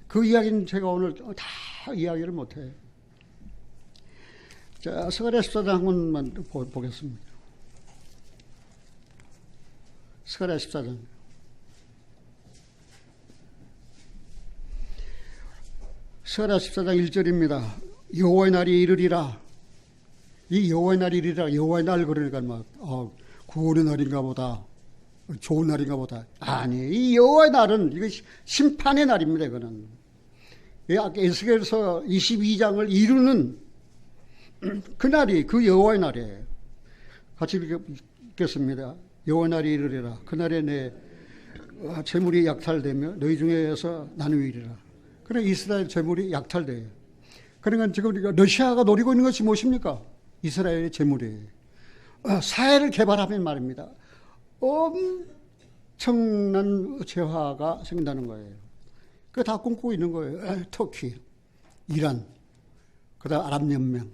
그 이야기는 제가 오늘 다 이야기를 못해요. 자, 스가랴 14장 한 번만 보겠습니다. 스가랴 14장. 스가랴 14장 1절입니다. 여호와의 날이 이르리라. 이 여호와의 날이 이르리라. 여호와의 날 그러니까 막 구원의 날인가 보다. 좋은 날인가 보다. 아니, 이 여호와의 날은 이거 심판의 날입니다. 이거는 에스겔서 22장을 이루는 그 날이 그 여호와의 날이에요. 같이 읽겠습니다. 여호와의 날이 이르리라. 그날에 내 재물이 약탈되며 너희 중에서 나누이리라. 그래 이스라엘 재물이 약탈돼요. 그러니까 지금 러시아가 노리고 있는 것이 무엇입니까? 이스라엘의 재물이에요. 사회를 개발하면 말입니다. 엄청난 재화가 생긴다는 거예요. 그거 다 꿈꾸고 있는 거예요. 터키, 이란, 그 다음 아랍연맹,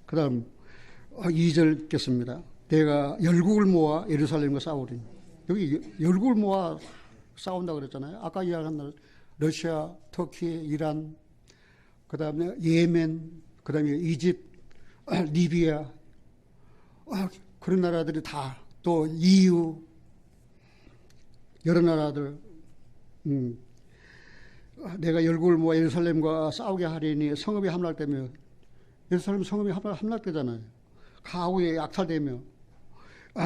그 다음 2절 읽겠습니다. 내가 열국을 모아 예루살렘과 싸우리니. 여기 열국을 모아 싸운다 그랬잖아요. 아까 이야기한 러시아, 터키, 이란, 그 다음에 예멘, 그 다음에 이집트, 리비아, 그런 나라들이 다, 또 EU, 여러 나라들, 내가 열국을 모아 예루살렘과 싸우게 하리니 성읍이 함락되며, 예루살렘 성읍이 함락되잖아요. 가후에 약탈되며,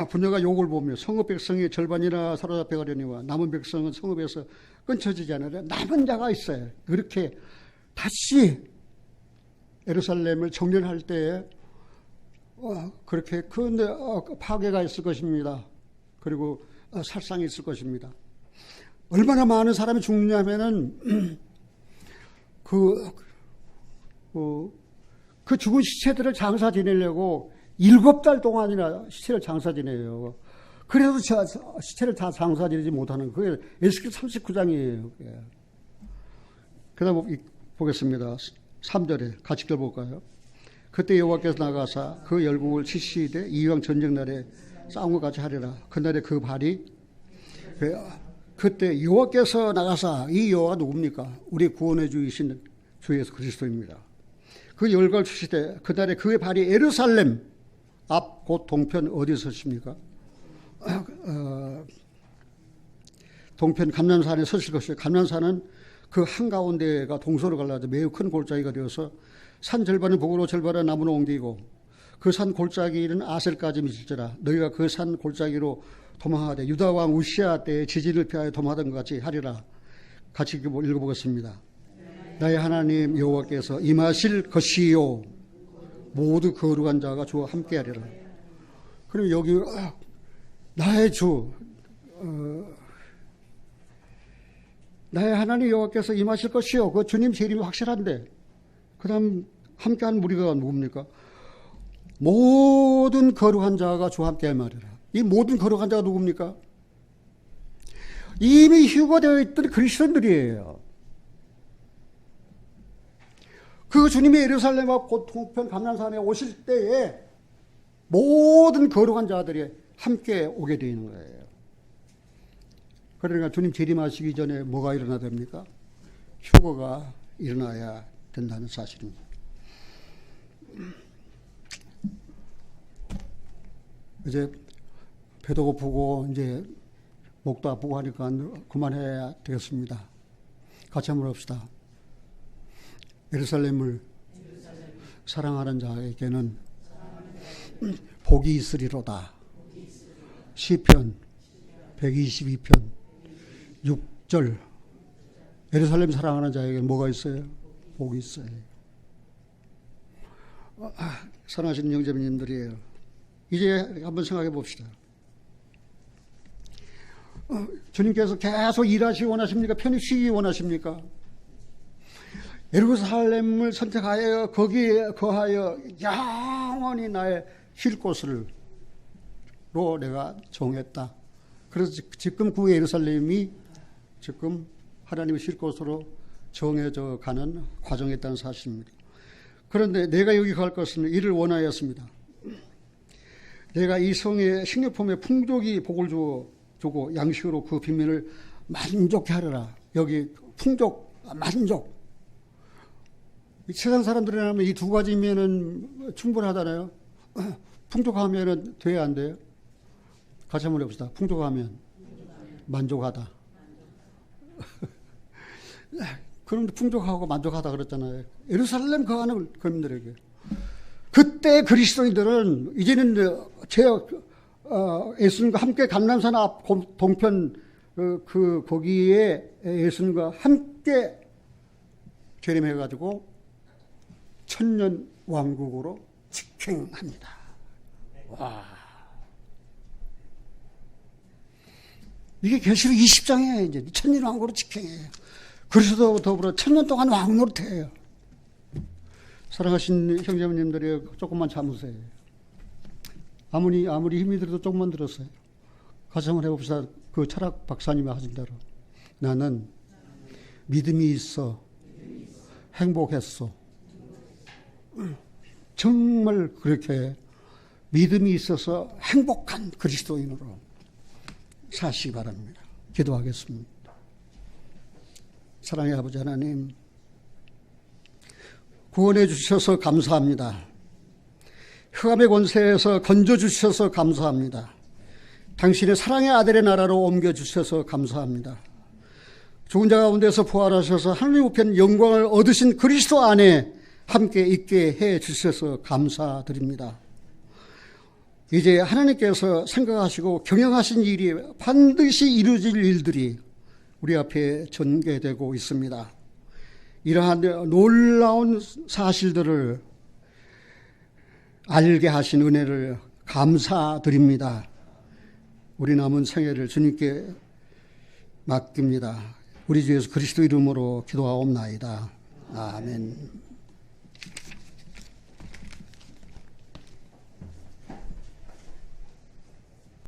부녀가 욕을 보며 성읍 백성의 절반이나 사로잡혀 가려니와 남은 백성은 성읍에서 끊쳐지지 않으려 남은 자가 있어요. 그렇게 다시 예루살렘을 정렬할 때에 그렇게 큰 파괴가 있을 것입니다. 그리고 살상이 있을 것입니다. 얼마나 많은 사람이 죽느냐면은 그 죽은 시체들을 장사 지내려고 7달 동안이나 시체를 장사 지내요. 그래도 시체를 다 장사 지내지 못하는 그게 에스겔 39장이에요. 그 다음 보겠습니다. 3절에 같이 읽어볼까요? 그때 여호와께서 나가사 그 열국을 치시되 이왕 전쟁 날에 싸움과 같이 하리라. 그날에 그 발이 그때 여호와께서 나가사, 이 여호와가 누굽니까? 우리 구원의 주이신 주 예수 그리스도입니다. 그 열국을 치시되 그날에 그의 발이 예루살렘 앞 곧 동편 어디에 서십니까? 동편 감람산에 서실 것이요. 감람산은 그 한가운데가 동서로 갈라져 매우 큰 골짜기가 되어서 산 절반은 북으로 절반은 남으로 옮기고 그 산 골짜기는 아셀까지 미칠지라. 너희가 그 산 골짜기로 도망하되 유다 왕 우시아 때에 지진을 피하여 도망하던 것 같이 하리라. 같이 읽어보겠습니다. 나의 하나님 여호와께서 임하실 것이요 모두 거룩한 자가 주와 함께하리라. 그럼 여기 나의 주, 나의 하나님 여호와께서 임하실 것이요. 그 주님 재림이 확실한데, 그 다음 함께한 무리가 누굽니까? 모든 거룩한 자가 주와 함께할 말이라. 이 모든 거룩한 자가 누굽니까? 이미 휴거되어 있던 그리스도인들이에요. 그 주님이 예루살렘과 곧 동편 감람산에 오실 때에 모든 거룩한 자들이 함께 오게 되는 거예요. 그러니까 주님 재림하시기 전에 뭐가 일어나야 됩니까? 휴거가 일어나야 된다는 사실입니다. 이제 배도 고프고 이제 목도 아프고 하니까 그만해야 되겠습니다. 같이 한번 합시다. 예루살렘을 사랑하는 자에게는 복이 있으리로다. 시편 122편 6절. 예루살렘 사랑하는 자에게는 뭐가 있어요? 복이 있어요. 사랑하시는 형제님들이에요. 이제 한번 생각해 봅시다. 주님께서 계속 일하시기 원하십니까? 편히 쉬기 원하십니까? 예루살렘을 선택하여 거기에 거하여 영원히 나의 쉴 곳으로 내가 정했다. 그래서 지금 그 예루살렘이 지금 하나님의 쉴 곳으로 정해져 가는 과정에 있다는 사실입니다. 그런데 내가 여기 갈 것은 이를 원하였습니다. 내가 이 성의 식료품에 풍족이 복을 주고 양식으로 그 빈민을 만족해 하리라. 여기 풍족, 만족. 세상 사람들이라면 이 두 가지면은 충분하잖아요. 풍족하면은 돼야 안 돼요? 같이 한번 해봅시다. 풍족하면 만족하다. 그런데 풍족하고 만족하다 그랬잖아요. 예루살렘 거하는 거민들에게. 그때 그리스도인들은 이제는 예수님과 함께 감람산 앞 동편 거기에 예수님과 함께 재림해가지고 천년 왕국으로 직행합니다. 와, 이게 계시록 20장이에요. 이제 천년 왕국으로 직행해요. 그리스도와 더불어 천년 동안 왕노릇해요. 사랑하신 형제님들이 조금만 참으세요. 아무리 힘이 들어도 조금만 들었어요. 같이 한번 해봅시다. 그 철학 박사님이 하신 대로. 나는 믿음이 있어 행복했어. 정말 그렇게 믿음이 있어서 행복한 그리스도인으로 사시기 바랍니다. 기도하겠습니다. 사랑의 아버지 하나님, 구원해 주셔서 감사합니다. 흑암의 권세에서 건져주셔서 감사합니다. 당신의 사랑의 아들의 나라로 옮겨주셔서 감사합니다. 죽은 자 가운데서 부활하셔서 하나님 우편 영광을 얻으신 그리스도 안에 함께 있게 해 주셔서 감사드립니다. 이제 하나님께서 생각하시고 경영하신 일이 반드시 이루어질 일들이 우리 앞에 전개되고 있습니다. 이러한 놀라운 사실들을 알게 하신 은혜를 감사드립니다. 우리 남은 생애를 주님께 맡깁니다. 우리 주 예수 그리스도 이름으로 기도하옵나이다. 아멘.